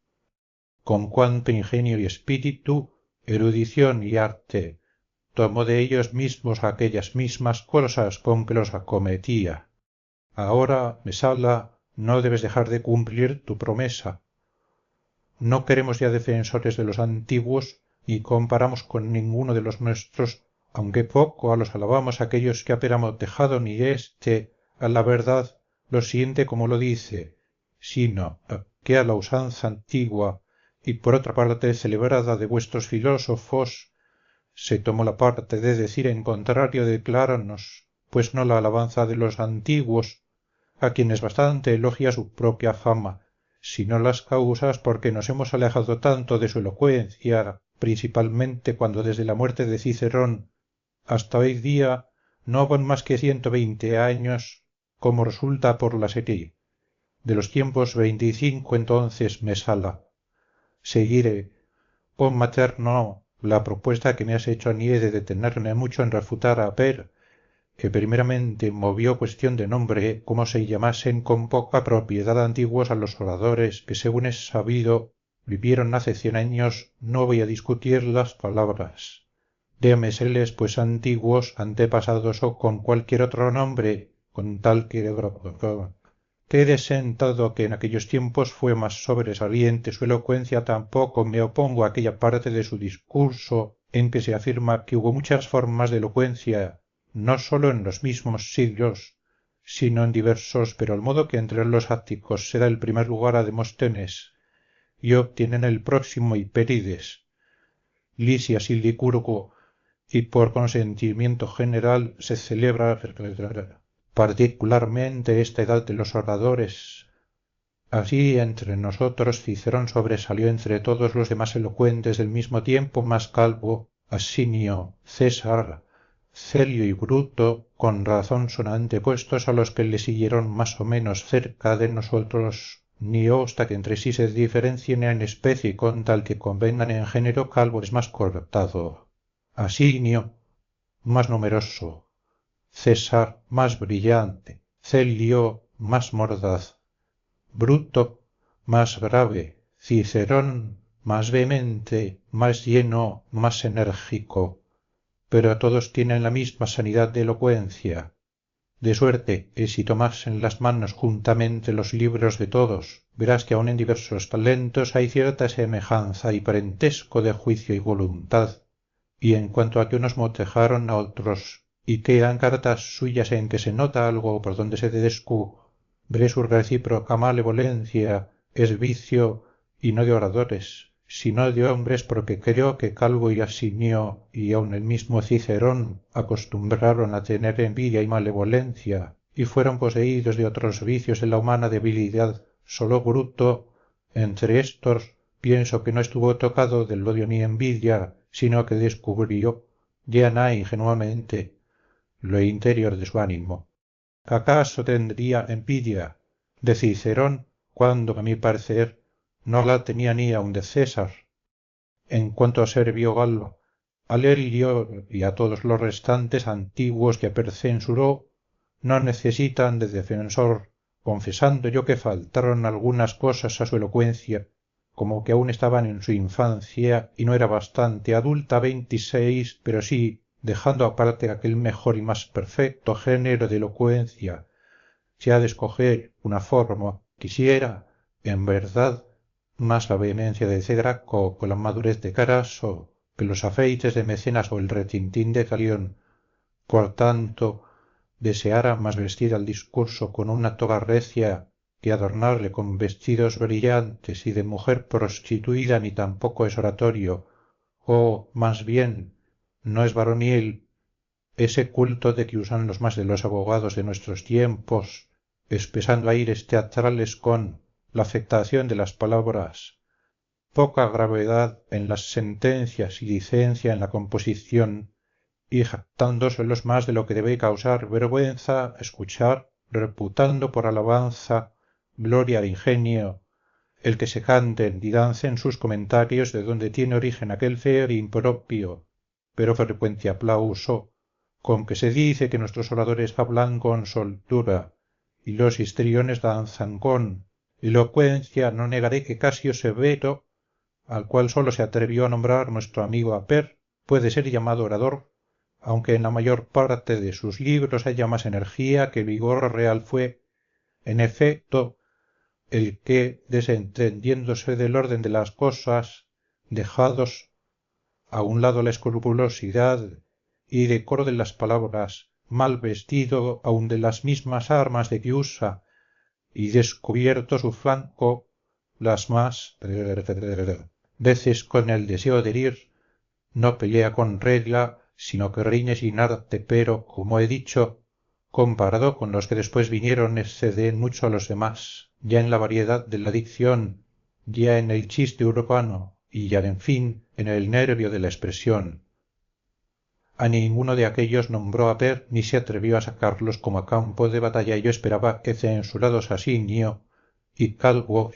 Speaker 1: con cuánto ingenio y espíritu, erudición y arte tomó de ellos mismos aquellas mismas cosas con que los acometía. Ahora, Mesala, no debes dejar de cumplir tu promesa. No queremos ya defensores de los antiguos, ni comparamos con ninguno de los nuestros, aunque poco a los alabamos aquellos que apéramo tejado, ni éste, a la verdad, lo siente como lo dice, sino que a la usanza antigua y por otra parte celebrada de vuestros filósofos, se tomó la parte de decir en contrario, declárarnos, pues no la alabanza de los antiguos, a quienes bastante elogia su propia fama, sino las causas porque nos hemos alejado tanto de su elocuencia, principalmente cuando desde la muerte de Cicerón hasta hoy día no van más que 120 años, como resulta por la serie de los tiempos 25. Entonces, Mesala, seguire, oh materno, la propuesta que me has hecho nie de detenerme mucho en refutar a Per, que primeramente movió cuestión de nombre, cómo se llamasen con poca propiedad antiguos a los oradores que según es sabido vivieron hace 100 años, no voy a discutir las palabras. Démeseles pues antiguos, antepasados o con cualquier otro nombre, con tal que quede sentado que en aquellos tiempos fue más sobresaliente su elocuencia, tampoco me opongo a aquella parte de su discurso en que se afirma que hubo muchas formas de elocuencia no sólo en los mismos siglos, sino en diversos, pero el modo que entre los áticos se da el primer lugar a Demóstenes y obtienen el próximo Hipérides, Lisias y Licurgo, y por consentimiento general se celebra particularmente esta edad de los oradores. Así entre nosotros Cicerón sobresalió entre todos los demás elocuentes del mismo tiempo, más Calvo, Asinio, César, Celio y Bruto con razón son antepuestos a los que le siguieron más o menos cerca de nosotros, ni obsta que entre sí se diferencien en especie con tal que convengan en género. Calvo es más cortado, Asinio más numeroso, César más brillante, Celio más mordaz, Bruto más grave, Cicerón más vehemente, más lleno, más enérgico, pero todos tienen la misma sanidad de elocuencia, de suerte que si tomas en las manos juntamente los libros de todos, verás que aun en diversos talentos hay cierta semejanza y parentesco de juicio y voluntad, y en cuanto a que unos motejaron a otros y quedan cartas suyas en que se nota algo por donde se descubre su recíproca malevolencia, es vicio, y no de oradores, sino de hombres, porque creo que Calvo y Asinio y aun el mismo Cicerón acostumbraron a tener envidia y malevolencia, y fueron poseídos de otros vicios de la humana debilidad. Sólo Bruto entre éstos pienso que no estuvo tocado del odio ni envidia, sino que descubrió, llana e ingenuamente, lo interior de su ánimo. ¿Acaso tendría envidia de Cicerón cuando, a mi parecer, no la tenía ni aun de César? En cuanto a Servio Galo, a Lelio y a todos los restantes antiguos que censuró, no necesitan de defensor, confesando yo que faltaron algunas cosas a su elocuencia, como que aún estaban en su infancia y no era bastante adulta 26, pero sí, dejando aparte aquel mejor y más perfecto género de elocuencia, si ha de escoger una forma, quisiera, en verdad, más la vehemencia de Cedraco con la madurez de Caraso, que los afeites de Mecenas o el retintín de Galión. Por tanto, deseara más vestir al discurso con una toga recia que adornarle con vestidos brillantes, y de mujer prostituida ni tampoco es oratorio, o, más bien, no es varonil ese culto de que usan los más de los abogados de nuestros tiempos, espesando aires teatrales con la afectación de las palabras, poca gravedad en las sentencias y licencia en la composición, y jactándose los más de lo que debe causar vergüenza escuchar, reputando por alabanza, gloria al ingenio, el que se canten y dancen sus comentarios de donde tiene origen aquel feo e impropio, pero frecuente aplauso, con que se dice que nuestros oradores hablan con soltura, y los histriones danzan con elocuencia. No negaré que Casio Severo, al cual sólo se atrevió a nombrar nuestro amigo Aper, puede ser llamado orador, aunque en la mayor parte de sus libros haya más energía que vigor real. Fue, en efecto, el que, desentendiéndose del orden de las cosas, dejados a un lado la escrupulosidad y decoro de las palabras, mal vestido aun de las mismas armas de que usa, y descubierto su flanco las más veces con el deseo de herir, no pelea con regla, sino que riñe sin arte, pero, como he dicho, comparado con los que después vinieron, exceden mucho a los demás, ya en la variedad de la dicción, ya en el chiste urbano, y ya en fin en el nervio de la expresión. A ninguno de aquellos nombró a Per ni se atrevió a sacarlos como a campo de batalla. Yo esperaba que censurados Asinio y Calvo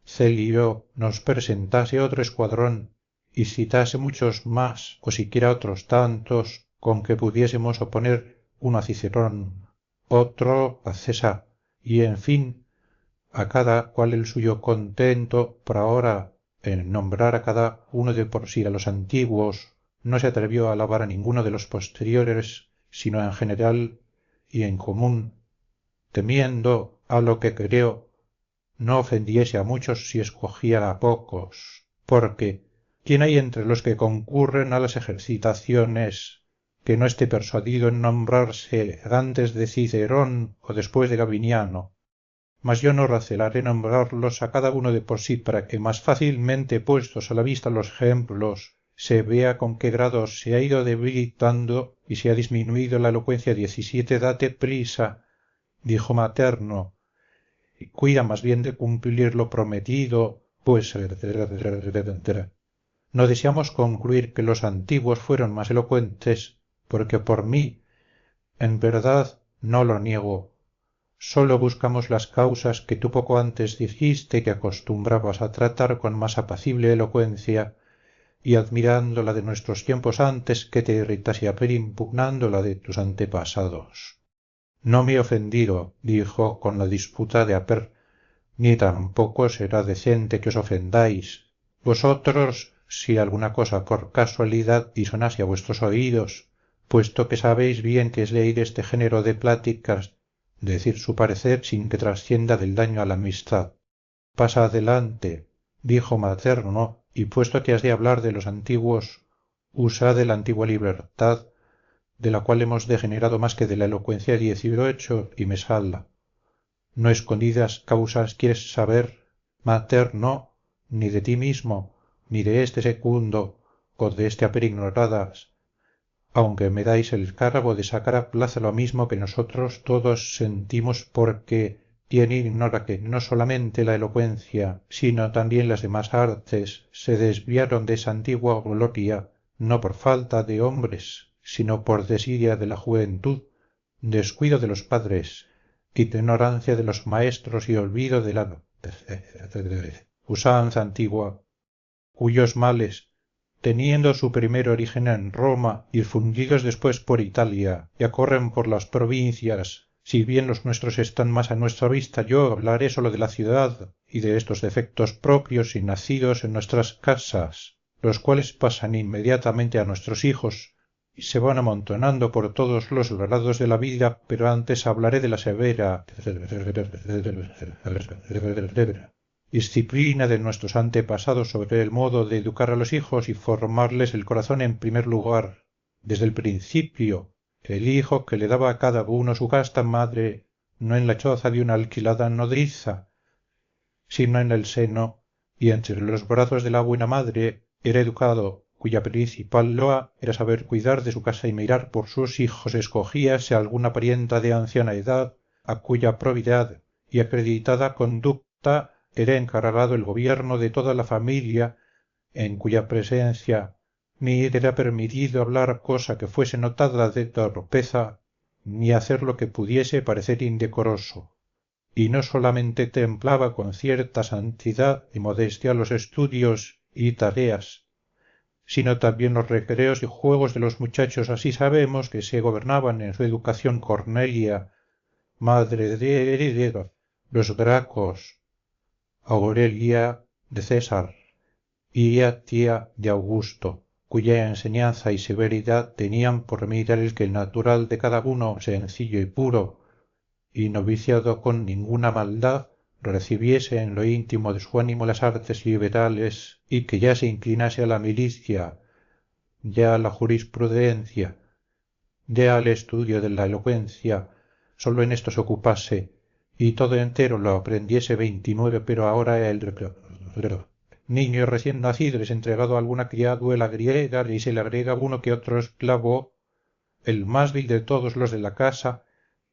Speaker 1: Celio nos presentase otro escuadrón y citase muchos más o siquiera otros tantos con que pudiésemos oponer uno a Cicerón, otro a César, y en fin a cada cual el suyo contento, por ahora en nombrar a cada uno de por sí a los antiguos, no se atrevió a alabar a ninguno de los posteriores, sino en general y en común, temiendo, a lo que creo, no ofendiese a muchos si escogía a pocos, porque ¿quién hay entre los que concurren a las ejercitaciones que no esté persuadido en nombrarse antes de Cicerón o después de Gabiniano? Mas yo no recelaré nombrarlos a cada uno de por sí para que más fácilmente puestos a la vista los ejemplos se vea con qué grado se ha ido debilitando y se ha disminuido la elocuencia 17. Date prisa, dijo Materno, y cuida más bien de cumplir lo prometido, pues no deseamos concluir que los antiguos fueron más elocuentes, porque por mí, en verdad, no lo niego. Sólo buscamos las causas que tú poco antes dijiste que acostumbrabas a tratar con más apacible elocuencia, y admirando la de nuestros tiempos antes que te irritase a impugnando la de tus antepasados. No me he ofendido, dijo con la disputa de Aper, ni tampoco será decente que os ofendáis. Vosotros, si alguna cosa por casualidad disonase a vuestros oídos, puesto que sabéis bien que es ley de este género de pláticas decir su parecer sin que trascienda del daño a la amistad. Pasa adelante, dijo Materno, y puesto que has de hablar de los antiguos, usa de la antigua libertad, de la cual hemos degenerado más que de la elocuencia 18, y me salda. No escondidas causas quieres saber, Materno, ni de ti mismo, ni de este Secundo, o de este Aper ignoradas, aunque me dais el cargo de sacar a plaza lo mismo que nosotros todos sentimos porque quien ignora que no solamente la elocuencia sino también las demás artes se desviaron de esa antigua gloria no por falta de hombres sino por desidia de la juventud, descuido de los padres, ignorancia de los maestros y olvido de la usanza antigua, cuyos males, teniendo su primer origen en Roma y difundidos después por Italia, ya corren por las provincias, si bien los nuestros están más a nuestra vista, yo hablaré sólo de la ciudad y de estos defectos propios y nacidos en nuestras casas, los cuales pasan inmediatamente a nuestros hijos y se van amontonando por todos los grados de la vida, pero antes hablaré de la severa disciplina de nuestros antepasados sobre el modo de educar a los hijos y formarles el corazón en primer lugar, desde el principio, el hijo que le daba a cada uno su casta madre, no en la choza de una alquilada nodriza, sino en el seno y entre los brazos de la buena madre, era educado, cuya principal loa era saber cuidar de su casa y mirar por sus hijos escogíase alguna parienta de anciana edad, a cuya probidad y acreditada conducta era encargado el gobierno de toda la familia, en cuya presencia ni era permitido hablar cosa que fuese notada de torpeza, ni hacer lo que pudiese parecer indecoroso, y no solamente templaba con cierta santidad y modestia los estudios y tareas, sino también los recreos y juegos de los muchachos. Así sabemos que se gobernaban en su educación Cornelia, madre de los Gracos, Aurelia de César y tía de Augusto, cuya enseñanza y severidad tenían por mirar el que el natural de cada uno sencillo y puro, y no viciado con ninguna maldad, recibiese en lo íntimo de su ánimo las artes liberales y que ya se inclinase a la milicia, ya a la jurisprudencia, ya al estudio de la elocuencia, sólo en esto se ocupase, y todo entero lo aprendiese 29, pero ahora el niño recién nacido es entregado a alguna criaduela griega y se le agrega uno que otro esclavo, el más vil de todos los de la casa,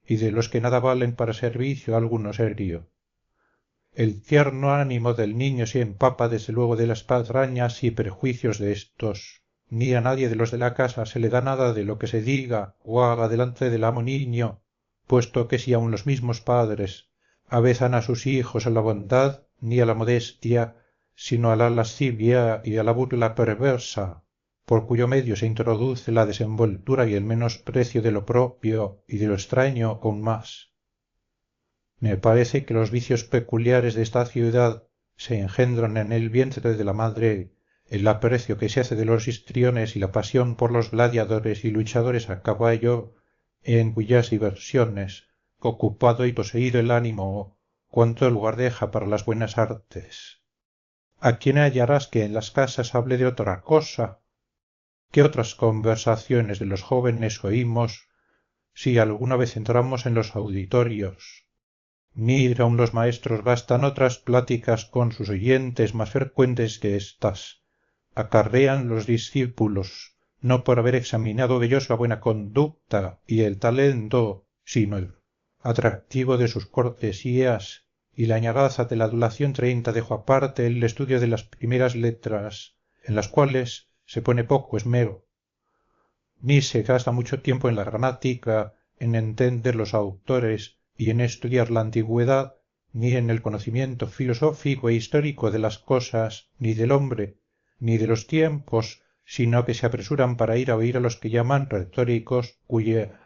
Speaker 1: y de los que nada valen para servicio alguno serio. El tierno ánimo del niño se empapa desde luego de las patrañas y prejuicios de éstos, ni a nadie de los de la casa se le da nada de lo que se diga o haga delante del amo niño, puesto que si aun los mismos padres avezan a sus hijos a la bondad ni a la modestia, sino a la lascivia y a la burla perversa, por cuyo medio se introduce la desenvoltura y el menosprecio de lo propio y de lo extraño aún más. Me parece que los vicios peculiares de esta ciudad se engendran en el vientre de la madre, el aprecio que se hace de los histriones y la pasión por los gladiadores y luchadores a caballo, en cuyas diversiones, ocupado y poseído el ánimo, cuánto lugar deja para las buenas artes. ¿A quién hallarás que en las casas hable de otra cosa? ¿Qué otras conversaciones de los jóvenes oímos si alguna vez entramos en los auditorios? Ni aun los maestros gastan otras pláticas con sus oyentes más frecuentes que éstas. Acarrean los discípulos, no por haber examinado ellos la buena conducta y el talento, sino el atractivo de sus cortesías y la añagaza de la adulación dejo aparte el estudio de las primeras letras, en las cuales se pone poco esmero, ni se gasta mucho tiempo en la gramática, en entender los autores y en estudiar la antigüedad, ni en el conocimiento filosófico e histórico de las cosas, ni del hombre, ni de los tiempos, sino que se apresuran para ir a oír a los que llaman retóricos, cuya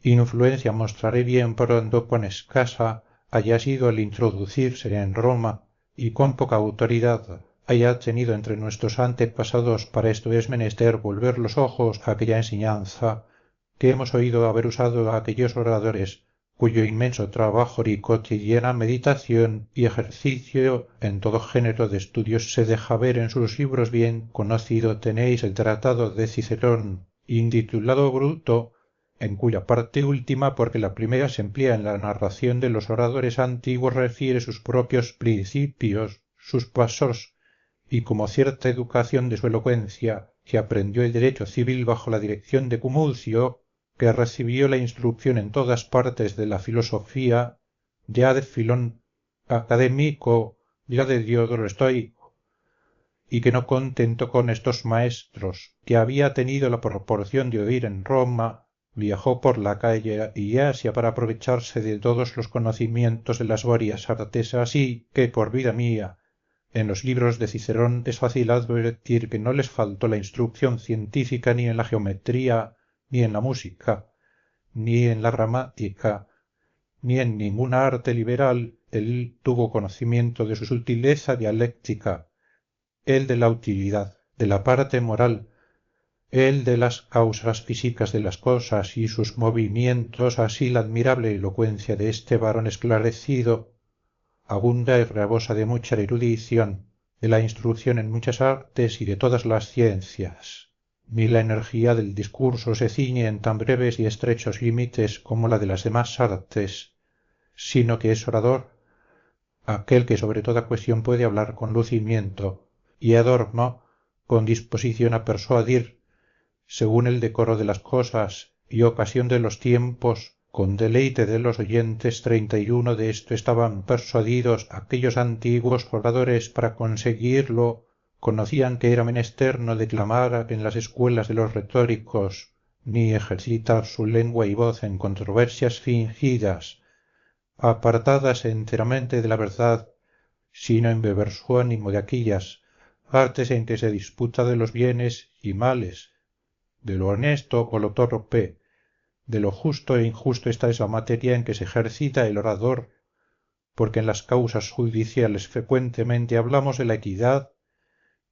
Speaker 1: influencia mostraré bien pronto cuán escasa haya sido el introducirse en Roma y cuán poca autoridad haya tenido entre nuestros antepasados. Para esto es menester volver los ojos a aquella enseñanza que hemos oído haber usado a aquellos oradores, cuyo inmenso trabajo y cotidiana meditación y ejercicio en todo género de estudios se deja ver en sus libros. Bien conocido tenéis el tratado de Cicerón, intitulado Bruto, en cuya parte última, porque la primera se emplea en la narración de los oradores antiguos, refiere sus propios principios, sus pasos, y como cierta educación de su elocuencia, que aprendió el derecho civil bajo la dirección de Cumulcio, que recibió la instrucción en todas partes de la filosofía, ya de Filón académico, ya de Diodoro estoico, y que no contento con estos maestros, que había tenido la proporción de oír en Roma, viajó por la calle y Asia para aprovecharse de todos los conocimientos de las varias artes, así que, por vida mía, en los libros de Cicerón es fácil advertir que no les faltó la instrucción científica ni en la geometría, ni en la música, ni en la gramática, ni en ninguna arte liberal. Él tuvo conocimiento de su sutileza dialéctica, él de la utilidad, de la parte moral, él de las causas físicas de las cosas y sus movimientos. Así la admirable elocuencia de este varón esclarecido abunda y rebosa de mucha erudición, de la instrucción en muchas artes y de todas las ciencias, ni la energía del discurso se ciñe en tan breves y estrechos límites como la de las demás artes, sino que es orador aquel que sobre toda cuestión puede hablar con lucimiento y adorno, con disposición a persuadir, según el decoro de las cosas y ocasión de los tiempos, con deleite de los oyentes. 31 de esto estaban persuadidos aquellos antiguos oradores. Para conseguirlo conocían que era menester no declamar en las escuelas de los retóricos, ni ejercitar su lengua y voz en controversias fingidas, apartadas enteramente de la verdad, sino en beber su ánimo de aquellas artes en que se disputa de los bienes y males, de lo honesto o lo torpe, de lo justo e injusto. Esta es la materia en que se ejercita el orador, porque en las causas judiciales frecuentemente hablamos de la equidad,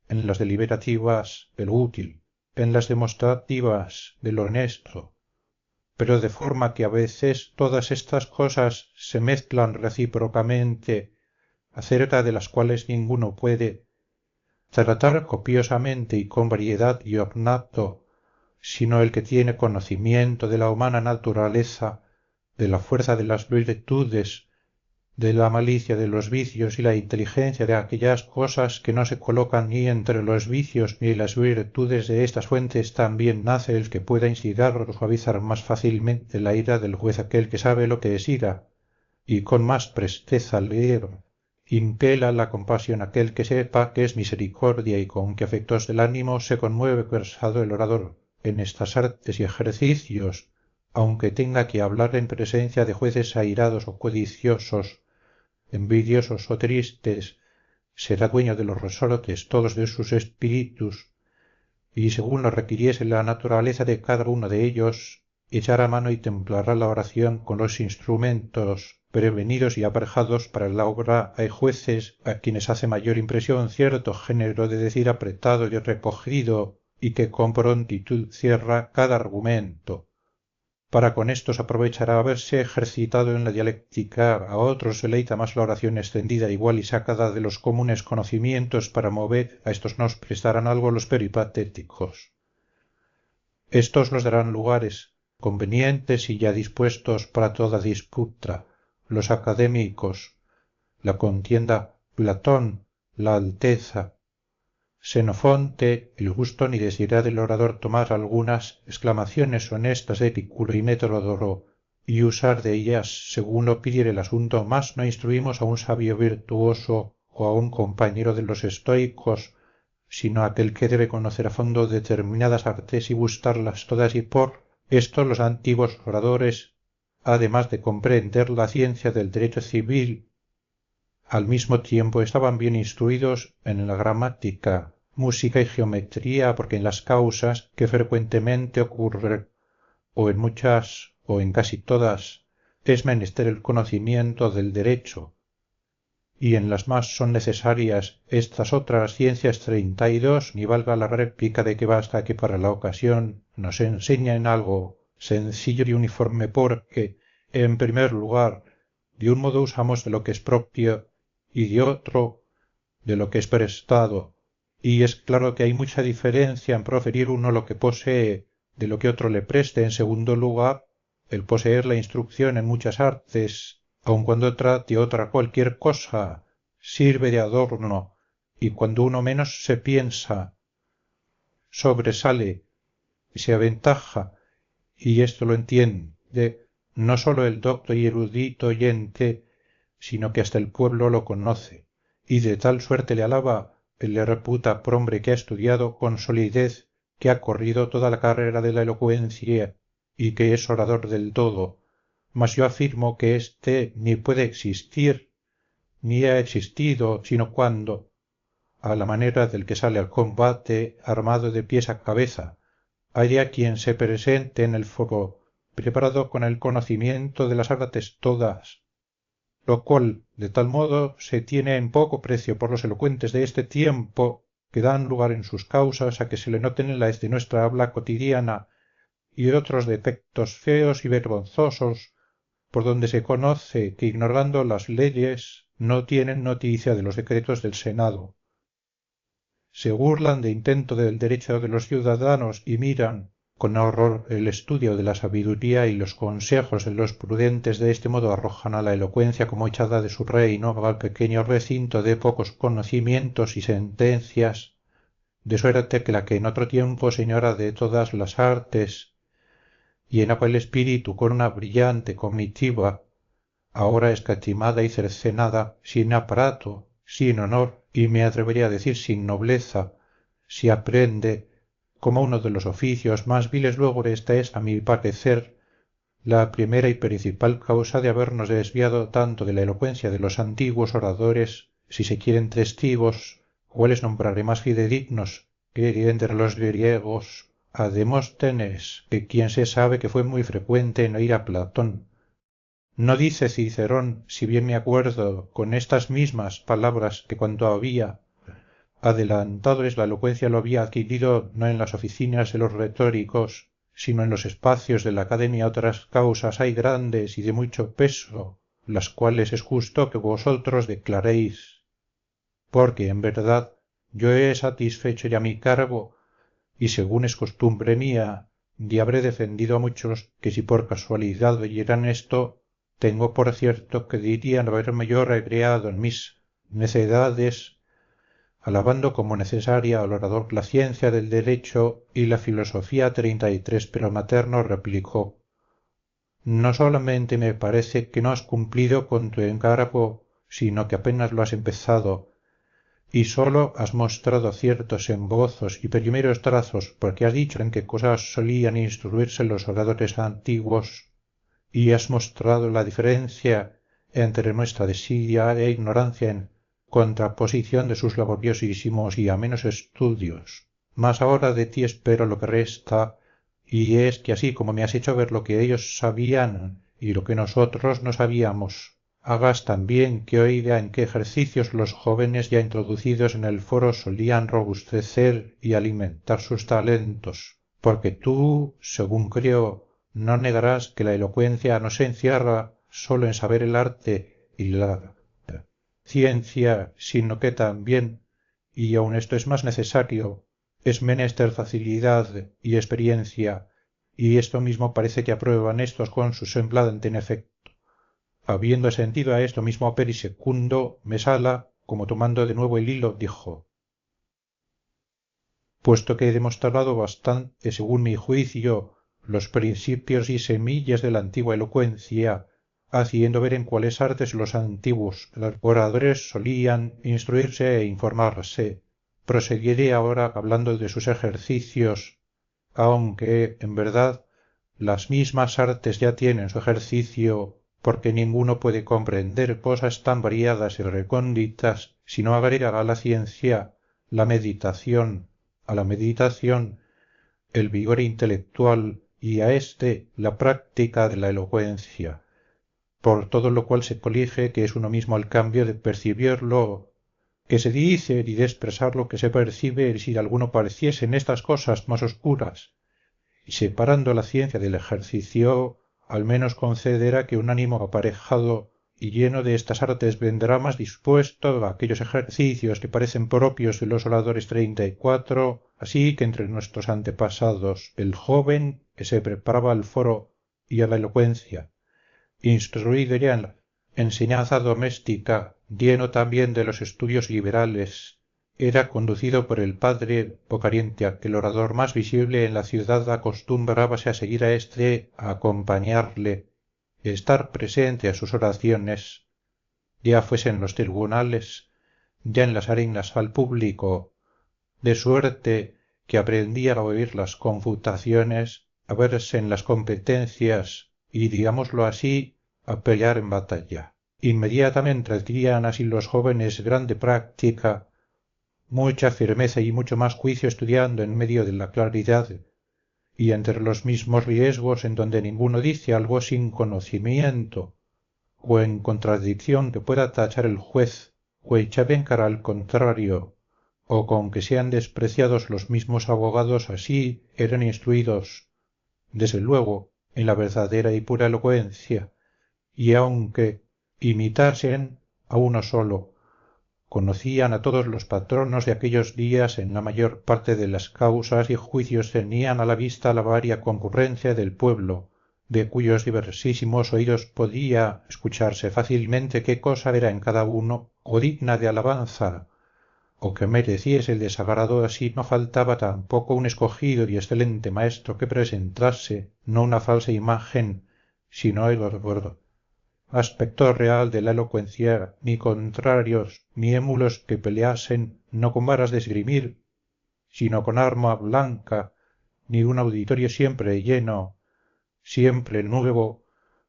Speaker 1: en las deliberativas de lo útil, en las demostrativas de lo honesto, pero de forma que a veces todas estas cosas se mezclan recíprocamente, acerca de las cuales ninguno puede tratar copiosamente y con variedad y ornato, sino el que tiene conocimiento de la humana naturaleza, de la fuerza de las virtudes, de la malicia de los vicios y la inteligencia de aquellas cosas que no se colocan. Ni entre los vicios ni las virtudes de estas fuentes también nace el que pueda instigar o suavizar más fácilmente la ira del juez aquel que sabe lo que es ira, y con más presteza leer impela la compasión aquel que sepa que es misericordia, y con qué afectos del ánimo se conmueve versado el orador en estas artes y ejercicios, aunque tenga que hablar en presencia de jueces airados o codiciosos, envidiosos o tristes, será dueño de los resortes todos de sus espíritus, y según lo requiriese la naturaleza de cada uno de ellos, echará mano y templará la oración con los instrumentos prevenidos y aparejados para la obra. Hay jueces a quienes hace mayor impresión cierto género de decir apretado y recogido y que con prontitud cierra cada argumento. Para con éstos aprovechará haberse ejercitado en la dialéctica, a otros deleita más la oración extendida igual y sacada de los comunes conocimientos, para mover a estos nos prestarán algo los peripatéticos. Estos los darán lugares convenientes y ya dispuestos para toda disputa, los académicos, la contienda, Platón, la alteza, Xenofonte, el gusto ni desirá del orador tomar algunas exclamaciones honestas de Epicuro y Meteodoro y usar de ellas según lo pidiere el asunto, mas no instruimos a un sabio virtuoso o a un compañero de los estoicos, sino aquel que debe conocer a fondo determinadas artes y gustarlas todas, y por esto los antiguos oradores, además de comprender la ciencia del derecho civil, al mismo tiempo estaban bien instruidos en la gramática, música y geometría, porque en las causas que frecuentemente ocurren, o en muchas o en casi todas, es menester el conocimiento del derecho, y en las más son necesarias estas otras ciencias 32, ni valga la réplica de que basta que para la ocasión nos enseñen algo sencillo y uniforme, porque, en primer lugar, de un modo usamos de lo que es propio y de otro de lo que es prestado, y es claro que hay mucha diferencia en proferir uno lo que posee de lo que otro le preste. En segundo lugar, el poseer la instrucción en muchas artes, aun cuando trate otra cualquier cosa, sirve de adorno, y cuando uno menos se piensa, sobresale, se aventaja, y esto lo entiende no sólo el docto y erudito oyente, sino que hasta el pueblo lo conoce, y de tal suerte le alaba, le reputa por hombre que ha estudiado con solidez, que ha corrido toda la carrera de la elocuencia y que es orador del todo. Mas yo afirmo que éste ni puede existir, ni ha existido, sino cuando, a la manera del que sale al combate armado de pies a cabeza, haya quien se presente en el foro preparado con el conocimiento de las artes todas, lo cual de tal modo se tiene en poco precio por los elocuentes de este tiempo, que dan lugar en sus causas a que se le noten las de nuestra habla cotidiana y otros defectos feos y vergonzosos, por donde se conoce que ignorando las leyes no tienen noticia de los decretos del Senado. Se burlan de intento del derecho de los ciudadanos y miran con horror el estudio de la sabiduría, y los consejos de los prudentes de este modo arrojan a la elocuencia como echada de su reino al pequeño recinto de pocos conocimientos y sentencias, de suerte que la que en otro tiempo señora de todas las artes llenaba el espíritu con una brillante comitiva, ahora escatimada y cercenada, sin aparato, sin honor, y me atrevería a decir sin nobleza, si aprende como uno de los oficios más viles. Luego esta es, a mi parecer, la primera y principal causa de habernos desviado tanto de la elocuencia de los antiguos oradores. Si se quieren testigos, cuáles nombraré más fidedignos que entre los griegos a Demóstenes, que quien se sabe que fue muy frecuente en oír a Platón. ¿No dice Cicerón, si bien me acuerdo, con estas mismas palabras, que cuando había adelantado la elocuencia lo había adquirido no en las oficinas de los retóricos, sino en los espacios de la academia? Otras causas hay grandes y de mucho peso, las cuales es justo que vosotros declaréis, porque en verdad yo he satisfecho ya mi cargo, y según es costumbre mía, y habré defendido a muchos que si por casualidad oyeran esto, tengo por cierto que dirían haberme yo recreado en mis necedades, alabando como necesaria al orador la ciencia del derecho y la filosofía 33. Pero Materno replicó: no solamente me parece que no has cumplido con tu encargo, sino que apenas lo has empezado, y sólo has mostrado ciertos embozos y primeros trazos, porque has dicho en qué cosas solían instruirse los oradores antiguos, y has mostrado la diferencia entre nuestra desidia e ignorancia en contraposición de sus laboriosísimos y amenos estudios. Mas ahora de ti espero lo que resta, y es que así como me has hecho ver lo que ellos sabían y lo que nosotros no sabíamos, hagas también que oiga en qué ejercicios los jóvenes ya introducidos en el foro solían robustecer y alimentar sus talentos, porque tú, según creo, no negarás que la elocuencia no se encierra sólo en saber el arte y la ciencia, sino que también, y aun esto es más necesario, es menester facilidad y experiencia, y esto mismo parece que aprueban éstos con su semblante en efecto. Habiendo sentido a esto mismo Perisecundo, Mesala, como tomando de nuevo el hilo, dijo: puesto que he demostrado bastante, según mi juicio, los principios y semillas de la antigua elocuencia, haciendo ver en cuáles artes los antiguos oradores solían instruirse e informarse, proseguiré ahora hablando de sus ejercicios, aunque, en verdad, las mismas artes ya tienen su ejercicio, porque ninguno puede comprender cosas tan variadas y recónditas si no agrega a la ciencia la meditación, a la meditación el vigor intelectual y a éste la práctica de la elocuencia, por todo lo cual se colige que es uno mismo el cambio de percibirlo que se dice y de expresar lo que se percibe si alguno pareciese en estas cosas más oscuras, y separando la ciencia del ejercicio, al menos concederá que un ánimo aparejado y lleno de estas artes vendrá más dispuesto a aquellos ejercicios que parecen propios de los oradores 34, así que entre nuestros antepasados el joven que se preparaba al foro y a la elocuencia, instruido ya en la enseñanza doméstica, lleno también de los estudios liberales, era conducido por el padre o pariente a que el orador más visible en la ciudad acostumbrábase a seguir a éste, a acompañarle, estar presente a sus oraciones, ya fuese en los tribunales, ya en las arenas al público, de suerte que aprendía a oír las confutaciones, a verse en las competencias y, digámoslo así, a pelear en batalla. Inmediatamente adquirían así los jóvenes grande práctica, mucha firmeza y mucho más juicio estudiando en medio de la claridad y entre los mismos riesgos en donde ninguno dice algo sin conocimiento o en contradicción que pueda tachar el juez o echar en cara al contrario o con que sean despreciados los mismos abogados así eran instruidos desde luego en la verdadera y pura elocuencia y aunque imitasen a uno solo conocían a todos los patronos de aquellos días en la mayor parte de las causas y juicios tenían a la vista la varia concurrencia del pueblo de cuyos diversísimos oídos podía escucharse fácilmente qué cosa era en cada uno o digna de alabanza o que mereciese el desagrado así no faltaba tampoco un escogido y excelente maestro que presentase no una falsa imagen sino el verdadero aspecto real de la elocuencia, ni contrarios ni émulos que peleasen no con varas de esgrimir, sino con arma blanca, ni un auditorio siempre lleno, siempre nuevo,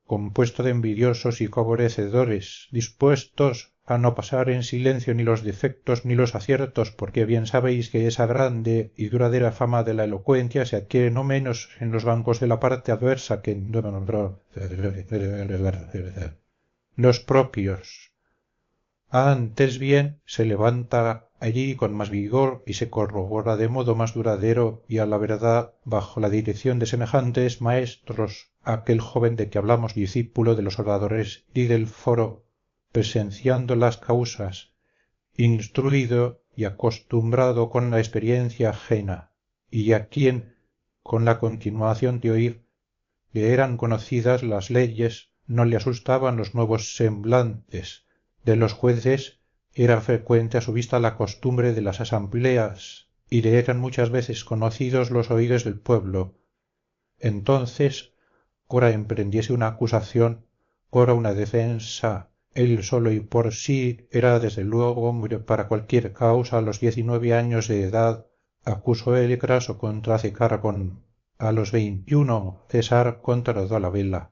Speaker 1: compuesto de envidiosos y favorecedores, dispuestos a no pasar en silencio ni los defectos ni los aciertos, porque bien sabéis que esa grande y duradera fama de la elocuencia se adquiere no menos en los bancos de la parte adversa que en los propios. Antes bien se levanta allí con más vigor y se corrobora de modo más duradero y a la verdad bajo la dirección de semejantes maestros aquel joven de que hablamos discípulo de los oradores y del foro presenciando las causas instruido y acostumbrado con la experiencia ajena y a quien con la continuación de oír le eran conocidas las leyes no le asustaban los nuevos semblantes de los jueces era frecuente a su vista la costumbre de las asambleas y le eran muchas veces conocidos los oídos del pueblo entonces ora emprendiese una acusación ora una defensa él solo y por sí era desde luego hombre para cualquier causa a los 19 años de edad acusó el craso contra Cecargon a los 21 César contra Dolabella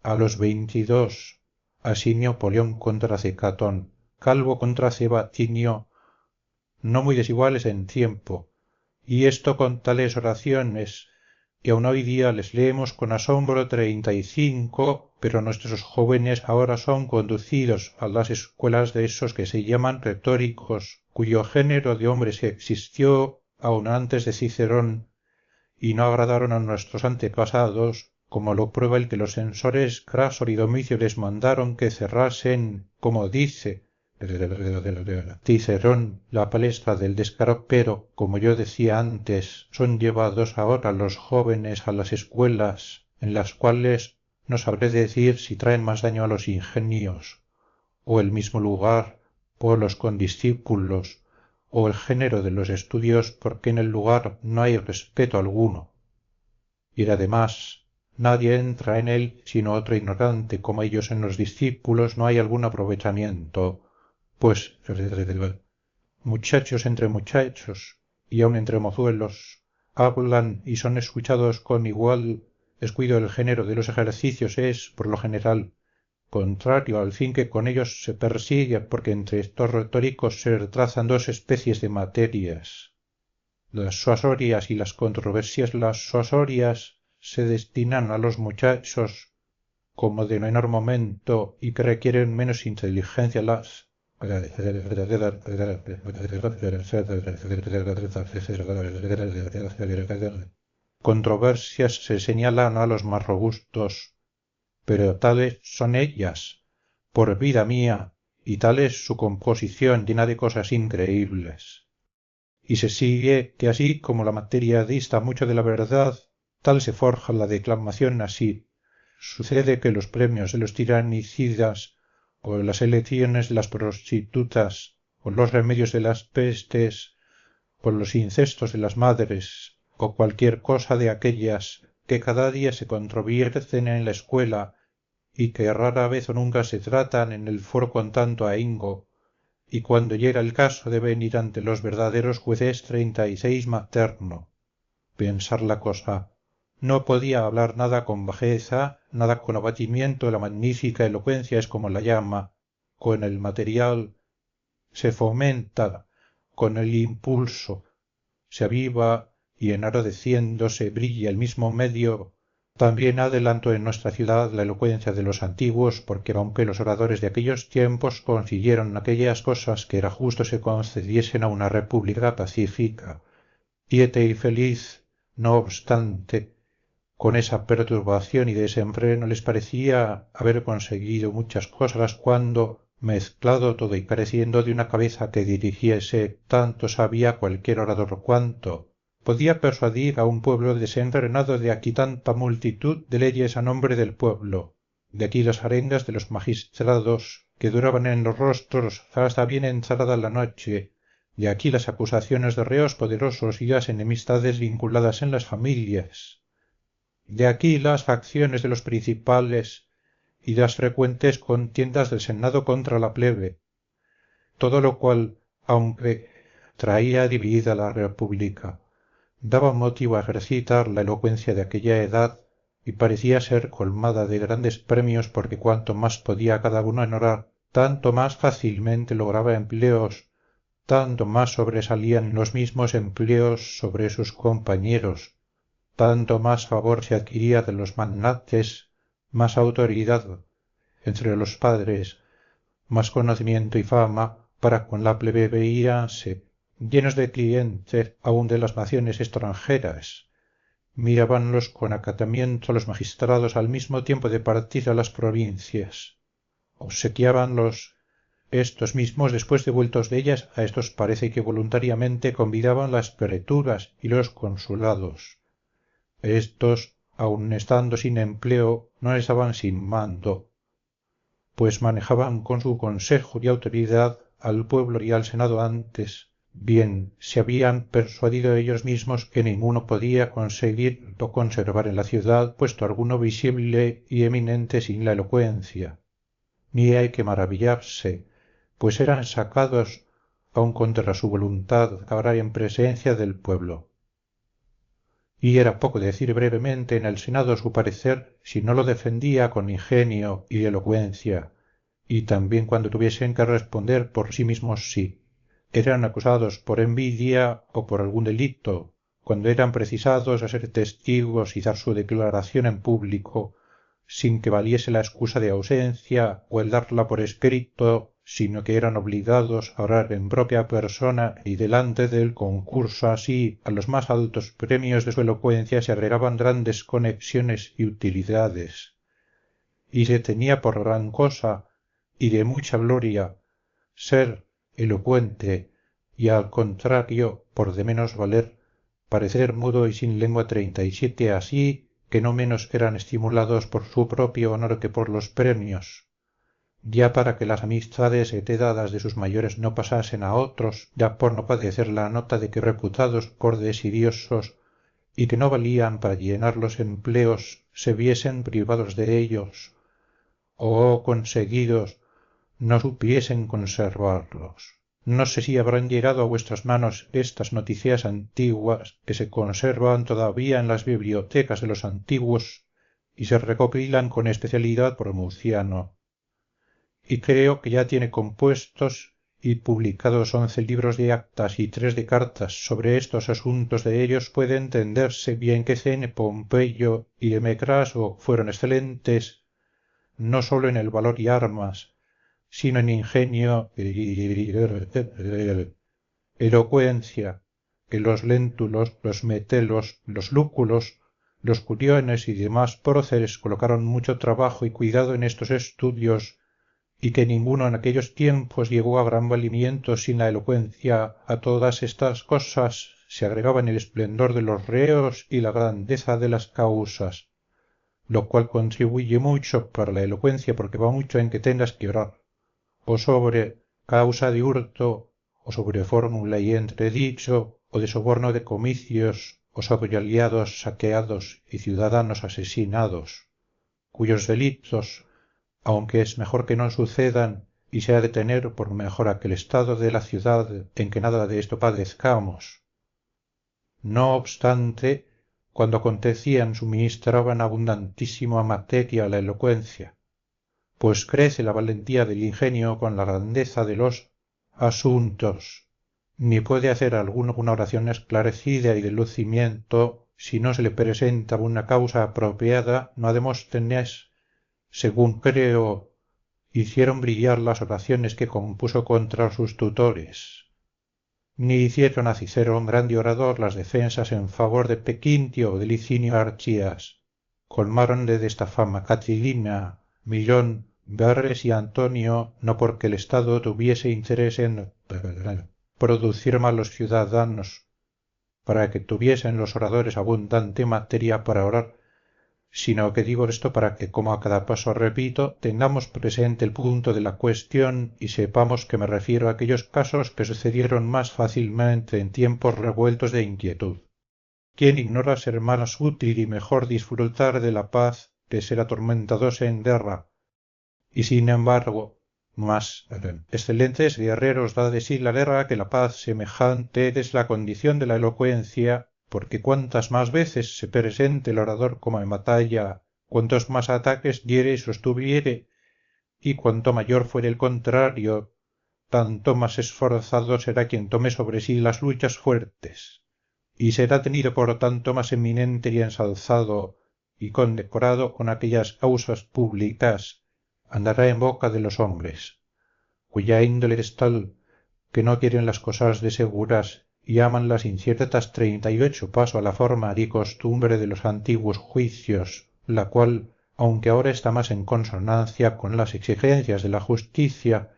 Speaker 1: a los 22 Asinio Polión contra Cecatón Calvo contra Cebatinio, no muy desiguales en tiempo, y esto con tales oraciones, que aun hoy día les leemos con asombro 35, pero nuestros jóvenes ahora son conducidos a las escuelas de esos que se llaman retóricos, cuyo género de hombres existió aun antes de Cicerón, y no agradaron a nuestros antepasados, como lo prueba el que los censores Crasor y Domicio les mandaron que cerrasen, como dice Cicerón, la palestra del descaro, pero, como yo decía antes, son llevados ahora los jóvenes a las escuelas, en las cuales no sabré decir si traen más daño a los ingenios, o el mismo lugar, o los condiscípulos, o el género de los estudios, porque en el lugar no hay respeto alguno. Y además, nadie entra en él sino otro ignorante, como ellos en los discípulos no hay algún aprovechamiento, pues muchachos entre muchachos, y aun entre mozuelos, hablan y son escuchados con igual descuido. El género de los ejercicios es, por lo general, contrario al fin que con ellos se persigue, porque entre estos retóricos se trazan dos especies de materias, las suasorias y las controversias. Las suasorias se destinan a los muchachos como de menor momento y que requieren menos inteligencia. Las controversias se señalan a los más robustos, pero tales son ellas, por vida mía, y tal es su composición llena de cosas increíbles. Y se sigue que así como la materia dista mucho de la verdad, tal se forja la declamación así. Sucede que los premios de los tiranicidas, o las elecciones de las prostitutas, o los remedios de las pestes, o los incestos de las madres, o cualquier cosa de aquellas que cada día se controvierten en la escuela y que rara vez o nunca se tratan en el foro con tanto ahínco, y cuando llega el caso deben ir ante los verdaderos jueces 36 materno. Pensar la cosa, no podía hablar nada con bajeza, nada con abatimiento. La magnífica elocuencia es como la llama, con el material se fomenta, con el impulso se aviva, y enardeciéndose brilla el mismo medio. También adelanto en nuestra ciudad la elocuencia de los antiguos, porque aunque los oradores de aquellos tiempos consiguieron aquellas cosas que era justo se concediesen a una república pacífica, quieta y feliz, no obstante, con esa perturbación y desenfreno les parecía haber conseguido muchas cosas cuando, mezclado todo y careciendo de una cabeza que dirigiese, tanto sabía cualquier orador cuanto podía persuadir a un pueblo desenfrenado. De aquí tanta multitud de leyes a nombre del pueblo, de aquí las arengas de los magistrados que duraban en los rostros hasta bien entrada la noche, de aquí las acusaciones de reos poderosos y las enemistades vinculadas en las familias, de aquí las facciones de los principales y las frecuentes contiendas del senado contra la plebe, todo lo cual, aunque traía dividida la república, daba motivo a ejercitar la elocuencia de aquella edad, y parecía ser colmada de grandes premios, porque cuanto más podía cada uno en orar, tanto más fácilmente lograba empleos, tanto más sobresalían los mismos empleos sobre sus compañeros, tanto más favor se adquiría de los magnates, más autoridad entre los padres, más conocimiento y fama para con la plebe veíanse, llenos de clientes aun de las naciones extranjeras. Mirábanlos con acatamiento los magistrados al mismo tiempo de partir a las provincias. Obsequiábanlos estos mismos después de vueltos de ellas. A estos parece que voluntariamente convidaban las preturas y los consulados. Estos, aun estando sin empleo, no estaban sin mando, pues manejaban con su consejo y autoridad al pueblo y al senado. Antes bien se habían persuadido ellos mismos que ninguno podía conseguir o conservar en la ciudad puesto alguno visible y eminente sin la elocuencia. Ni hay que maravillarse, pues eran sacados aun contra su voluntad ahora en presencia del pueblo. Y era poco decir brevemente en el senado su parecer si no lo defendía con ingenio y elocuencia, y también cuando tuviesen que responder por sí mismos si eran acusados por envidia o por algún delito, cuando eran precisados a ser testigos y dar su declaración en público, sin que valiese la excusa de ausencia o el darla por escrito, sino que eran obligados a orar en propia persona y delante del concurso así a los más altos premios de su elocuencia se agregaban grandes conexiones y utilidades, y se tenía por gran cosa y de mucha gloria ser elocuente y al contrario por de menos valer parecer mudo y sin lengua 37 así que no menos eran estimulados por su propio honor que por los premios ya para que las amistades heredadas de sus mayores no pasasen a otros ya por no padecer la nota de que reputados por desidiosos y que no valían para llenar los empleos se viesen privados de ellos o conseguidos no supiesen conservarlos. No sé si habrán llegado a vuestras manos estas noticias antiguas que se conservan todavía en las bibliotecas de los antiguos y se recopilan con especialidad por Muciano. Y creo que ya tiene compuestos y publicados 11 libros de actas y 3 de cartas sobre estos asuntos. De ellos puede entenderse bien que Cene, Pompeyo y Demecraso fueron excelentes no sólo en el valor y armas, sino en ingenio y elocuencia, que los léntulos, los metelos, los lúculos, los curiones y demás próceres colocaron mucho trabajo y cuidado en estos estudios y que ninguno en aquellos tiempos llegó a gran valimiento sin la elocuencia. A todas estas cosas se agregaban el esplendor de los reos y la grandeza de las causas, lo cual contribuye mucho para la elocuencia porque va mucho en que tengas que orar o sobre causa de hurto o sobre fórmula y entredicho o de soborno de comicios o sobre aliados saqueados y ciudadanos asesinados, cuyos delitos aunque es mejor que no sucedan y se ha de tener por mejor aquel estado de la ciudad en que nada de esto padezcamos. No obstante, cuando acontecían suministraban abundantísima materia a la elocuencia, pues crece la valentía del ingenio con la grandeza de los asuntos, ni puede hacer alguno una oración esclarecida y de lucimiento si no se le presenta una causa apropiada. No a Demóstenes, según creo, hicieron brillar las oraciones que compuso contra sus tutores, ni hicieron a Cicerón grande orador las defensas en favor de Pequintio o de Licinio Archías, colmaron de esta fama Catilina, Millón, Verres y Antonio, no porque el Estado tuviese interés en producir malos ciudadanos, para que tuviesen los oradores abundante materia para orar, sino que digo esto para que, como a cada paso repito, tengamos presente el punto de la cuestión y sepamos que me refiero a aquellos casos que sucedieron más fácilmente en tiempos revueltos de inquietud. ¿Quién ignora ser más útil y mejor disfrutar de la paz que ser atormentados en guerra? Y sin embargo, más excelentes guerreros da de sí la guerra que la paz. Semejante es la condición de la elocuencia, porque cuantas más veces se presente el orador como en batalla, cuantos más ataques diere y sostuviere, y cuanto mayor fuere el contrario, tanto más esforzado será quien tome sobre sí las luchas fuertes, y será tenido por tanto más eminente y ensalzado y condecorado con aquellas causas públicas, andará en boca de los hombres, cuya índole es tal que no quieren las cosas de seguras y aman las inciertas. 38 paso a la forma y costumbre de los antiguos juicios, la cual, aunque ahora está más en consonancia con las exigencias de la justicia,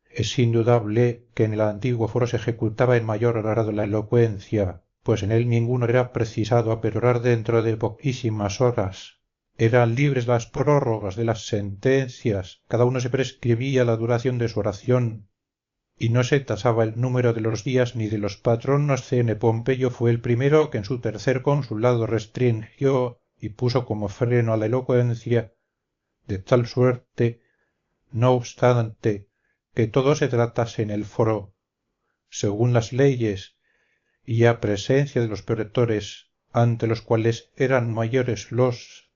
Speaker 1: es indudable que en el antiguo foro se ejecutaba en mayor grado la elocuencia, pues en él ninguno era precisado a perorar dentro de poquísimas horas. Eran libres las prórrogas de las sentencias, cada uno se prescribía la duración de su oración, y no se tasaba el número de los días ni de los patronos. Cene Pompeyo fue el primero que en su tercer consulado restringió y puso como freno a la elocuencia, de tal suerte, no obstante, que todo se tratase en el foro según las leyes y a presencia de los pretores, ante los cuales eran mayores los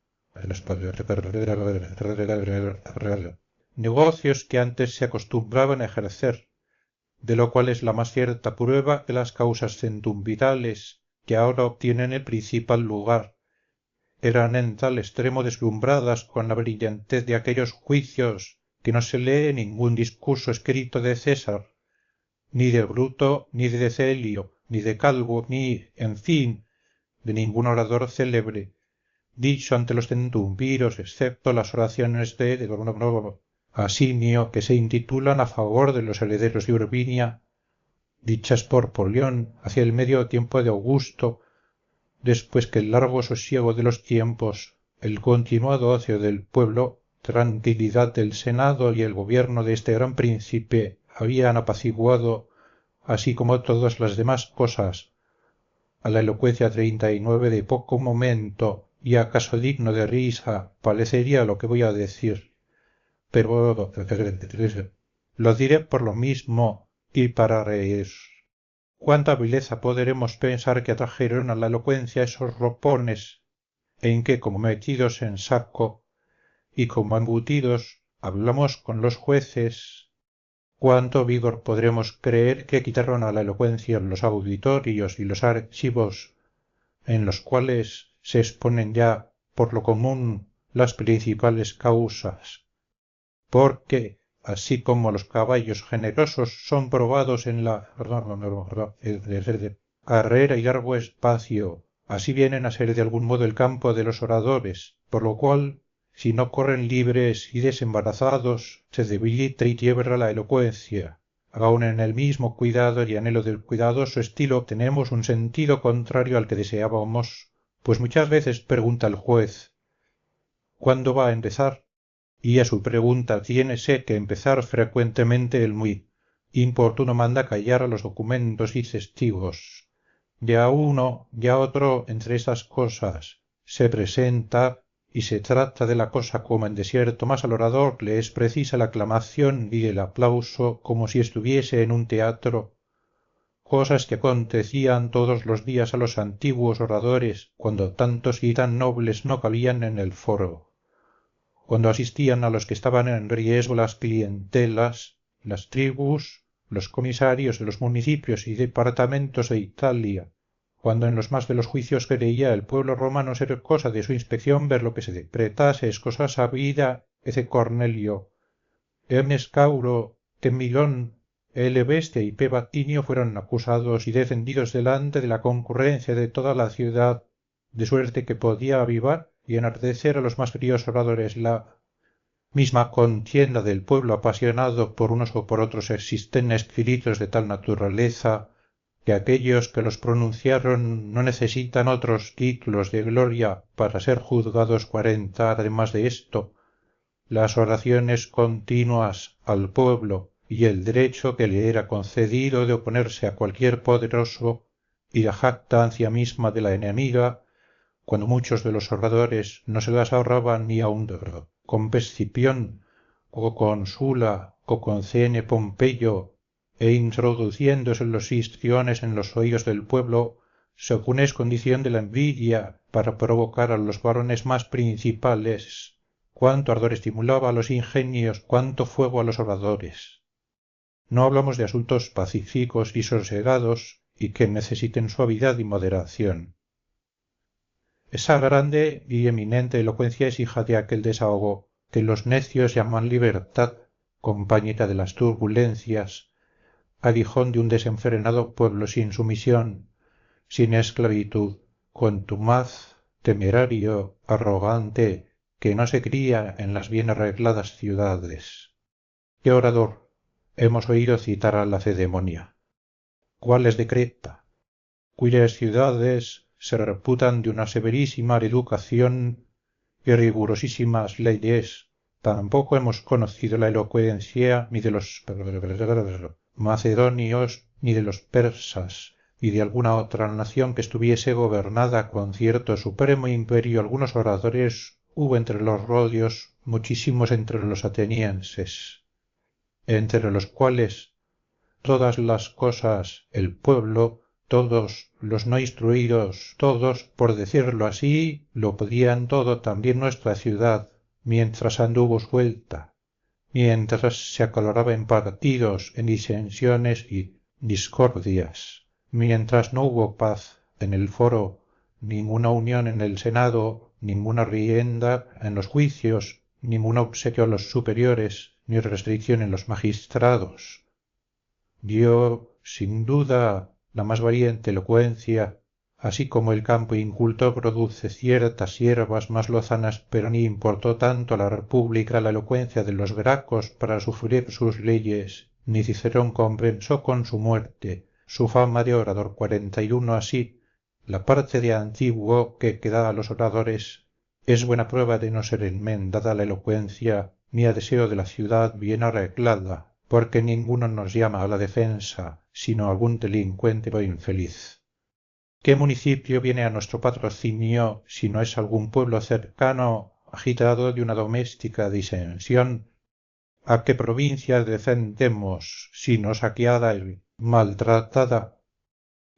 Speaker 1: negocios que antes se acostumbraban a ejercer, de lo cual es la más cierta prueba que las causas centumbitales que ahora obtienen el principal lugar eran en tal extremo deslumbradas con la brillantez de aquellos juicios que no se lee ningún discurso escrito de César, ni de Bruto, ni de Celio, ni de Calvo, ni, en fin, de ningún orador célebre, dicho ante los centumviros excepto las oraciones de Asinio que se intitulan a favor de los herederos de Urbinia, dichas por Polión hacia el medio tiempo de Augusto, después que el largo sosiego de los tiempos, el continuado ocio del pueblo, tranquilidad del senado y el gobierno de este gran príncipe habían apaciguado, así como todas las demás cosas, a la elocuencia 39 de poco momento y acaso digno de risa parecería lo que voy a decir, pero lo diré por lo mismo y para reír. ¿Cuánta vileza podremos pensar que atrajeron a la elocuencia esos ropones en que como metidos en saco y como embutidos hablamos con los jueces? ¿Cuánto vigor podremos creer que quitaron a la elocuencia los auditorios y los archivos en los cuales se exponen ya por lo común las principales causas? Porque así como los caballos generosos son probados en la carrera y largo espacio, así vienen a ser de algún modo el campo de los oradores, por lo cual si no corren libres y desembarazados se debilita y quiebra la elocuencia. Aun en el mismo cuidado y anhelo del cuidadoso estilo tenemos un sentido contrario al que deseábamos, pues muchas veces pregunta el juez ¿cuándo va a empezar? Y a su pregunta tiénese que empezar frecuentemente el muy importuno manda callar a los documentos y testigos. Ya uno, ya otro entre estas cosas se presenta y se trata de la cosa como en desierto, mas al orador le es precisa la aclamación y el aplauso como si estuviese en un teatro, cosas que acontecían todos los días a los antiguos oradores cuando tantos y tan nobles no cabían en el foro, cuando asistían a los que estaban en riesgo las clientelas, las tribus, los comisarios de los municipios y departamentos de Italia, cuando en los más de los juicios creía el pueblo romano ser cosa de su inspección ver lo que se decretase es cosa sabida, ece Cornelio, M. Scauro, Temilón, L. Bestia y P. Batinio fueron acusados y defendidos delante de la concurrencia de toda la ciudad, de suerte que podía avivar y enardecer a los más fríos oradores la misma contienda del pueblo apasionado por unos o por otros existen escritos de tal naturaleza que aquellos que los pronunciaron no necesitan otros títulos de gloria para ser juzgados 40 además de esto, las oraciones continuas al pueblo y el derecho que le era concedido de oponerse a cualquier poderoso y la jactancia misma de la enemiga, cuando muchos de los oradores no se las ahorraban ni aun con Pescipión o con Sula o con C. Pompeyo e introduciéndose los histriones en los oídos del pueblo según es condición de la envidia para provocar a los varones más principales, cuánto ardor estimulaba a los ingenios, cuánto fuego a los oradores. No hablamos de asuntos pacíficos y sosegados y que necesiten suavidad y moderación. Esa grande y eminente elocuencia es hija de aquel desahogo que los necios llaman libertad, compañera de las turbulencias, aguijón de un desenfrenado pueblo sin sumisión, sin esclavitud, contumaz, temerario, arrogante, que no se cría en las bien arregladas ciudades. ¿Qué orador hemos oído citar a Lacedemonia? ¿Cuáles de Creta? Cuyas ciudades se reputan de una severísima educación y rigurosísimas leyes. Tampoco hemos conocido la elocuencia ni de los macedonios ni de los persas y de alguna otra nación que estuviese gobernada con cierto supremo imperio. Algunos oradores hubo entre los rodios, muchísimos entre los atenienses, entre los cuales todas las cosas el pueblo, todos los no instruidos, todos, por decirlo así, lo podían todo, también nuestra ciudad, mientras anduvo suelta, mientras se acaloraba en partidos, en disensiones y discordias, mientras no hubo paz en el foro, ninguna unión en el senado, ninguna rienda en los juicios, ningún obsequio a los superiores, ni restricción en los magistrados, dio, sin duda, la más valiente elocuencia, así como el campo inculto produce ciertas hierbas más lozanas, pero ni importó tanto a la república la elocuencia de los gracos para sufrir sus leyes, ni Cicerón compensó con su muerte su fama de orador 41 así, la parte de antiguo que da a los oradores es buena prueba de no ser enmendada la elocuencia ni a deseo de la ciudad bien arreglada, porque ninguno nos llama a la defensa, sino algún delincuente o infeliz. ¿Qué municipio viene a nuestro patrocinio si no es algún pueblo cercano, agitado de una doméstica disensión? ¿A qué provincia defendemos, sino saqueada y maltratada?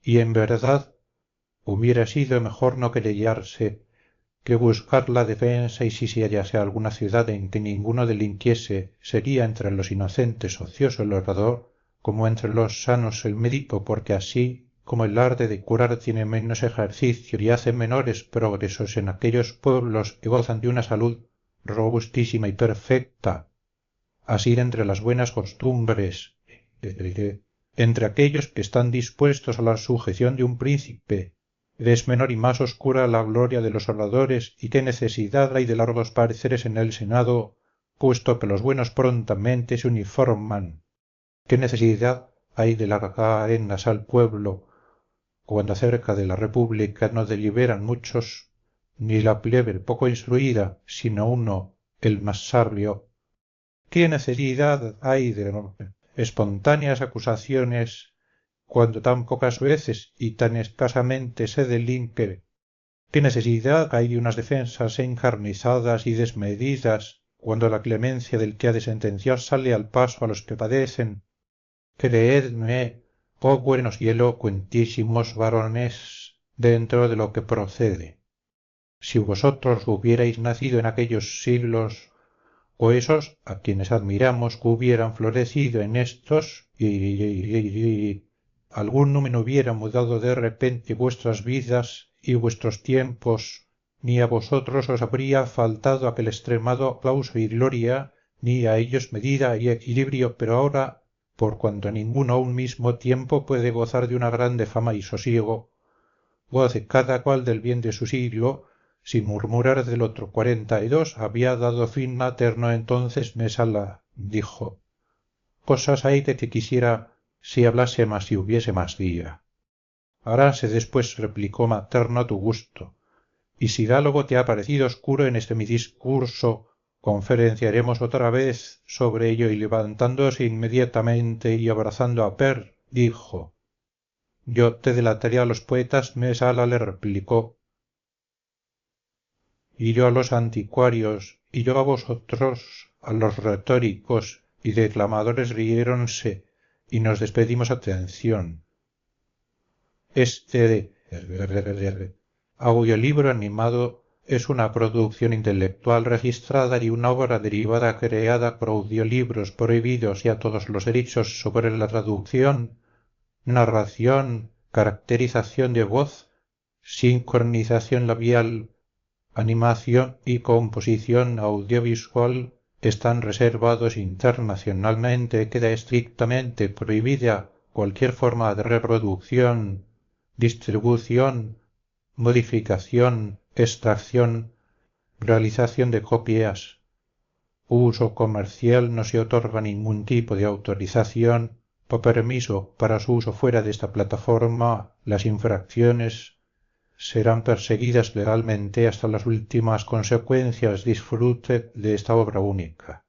Speaker 1: Y en verdad hubiera sido mejor no querellarse que buscar la defensa, y si se hallase alguna ciudad en que ninguno delinquiese, sería entre los inocentes ocioso el orador, como entre los sanos el médico, porque así como el arte de curar tiene menos ejercicio y hace menores progresos en aquellos pueblos que gozan de una salud robustísima y perfecta, así entre las buenas costumbres, entre aquellos que están dispuestos a la sujeción de un príncipe, es menor y más oscura la gloria de los oradores, y qué necesidad hay de largos pareceres en el senado, puesto que los buenos prontamente se uniforman, qué necesidad hay de largar arenas al pueblo, cuando acerca de la república no deliberan muchos, ni la plebe poco instruida, sino uno, el más sabio. ¿Qué necesidad hay de espontáneas acusaciones cuando tan pocas veces y tan escasamente se delinque? ¿Qué necesidad hay de unas defensas encarnizadas y desmedidas cuando la clemencia del que ha de sentenciar sale al paso a los que padecen? Creedme, oh buenos y elocuentísimos varones, dentro de lo que procede, si vosotros hubierais nacido en aquellos siglos, o esos a quienes admiramos que hubieran florecido en estos, y algún número hubiera mudado de repente vuestras vidas y vuestros tiempos, ni a vosotros os habría faltado aquel extremado aplauso y gloria, ni a ellos medida y equilibrio, pero ahora, por cuanto ninguno a un mismo tiempo puede gozar de una grande fama y sosiego, goce cada cual del bien de su siglo, sin murmurar del otro. 42 había dado fin materno entonces Mesala, dijo. Cosas hay de que quisiera si hablase más y hubiese más día. Haráse después, replicó materno, a tu gusto, y si diálogo te ha parecido oscuro en este mi discurso, conferenciaremos otra vez sobre ello. Y levantándose inmediatamente y abrazando a Per, dijo: yo te delataré a los poetas. Mesala le replicó: y yo a los anticuarios, y yo a vosotros, a los retóricos y declamadores. Riéronse y nos despedimos. Atención. Este audiolibro animado es una producción intelectual registrada y una obra derivada creada por audiolibros prohibidos y a todos los derechos sobre la traducción, narración, caracterización de voz, sincronización labial, animación y composición audiovisual están reservados internacionalmente. Queda estrictamente prohibida cualquier forma de reproducción, distribución, modificación, extracción, realización de copias, uso comercial. No se otorga ningún tipo de autorización o permiso para su uso fuera de esta plataforma. Las infracciones serán perseguidas legalmente hasta las últimas consecuencias. Disfrute de esta obra única.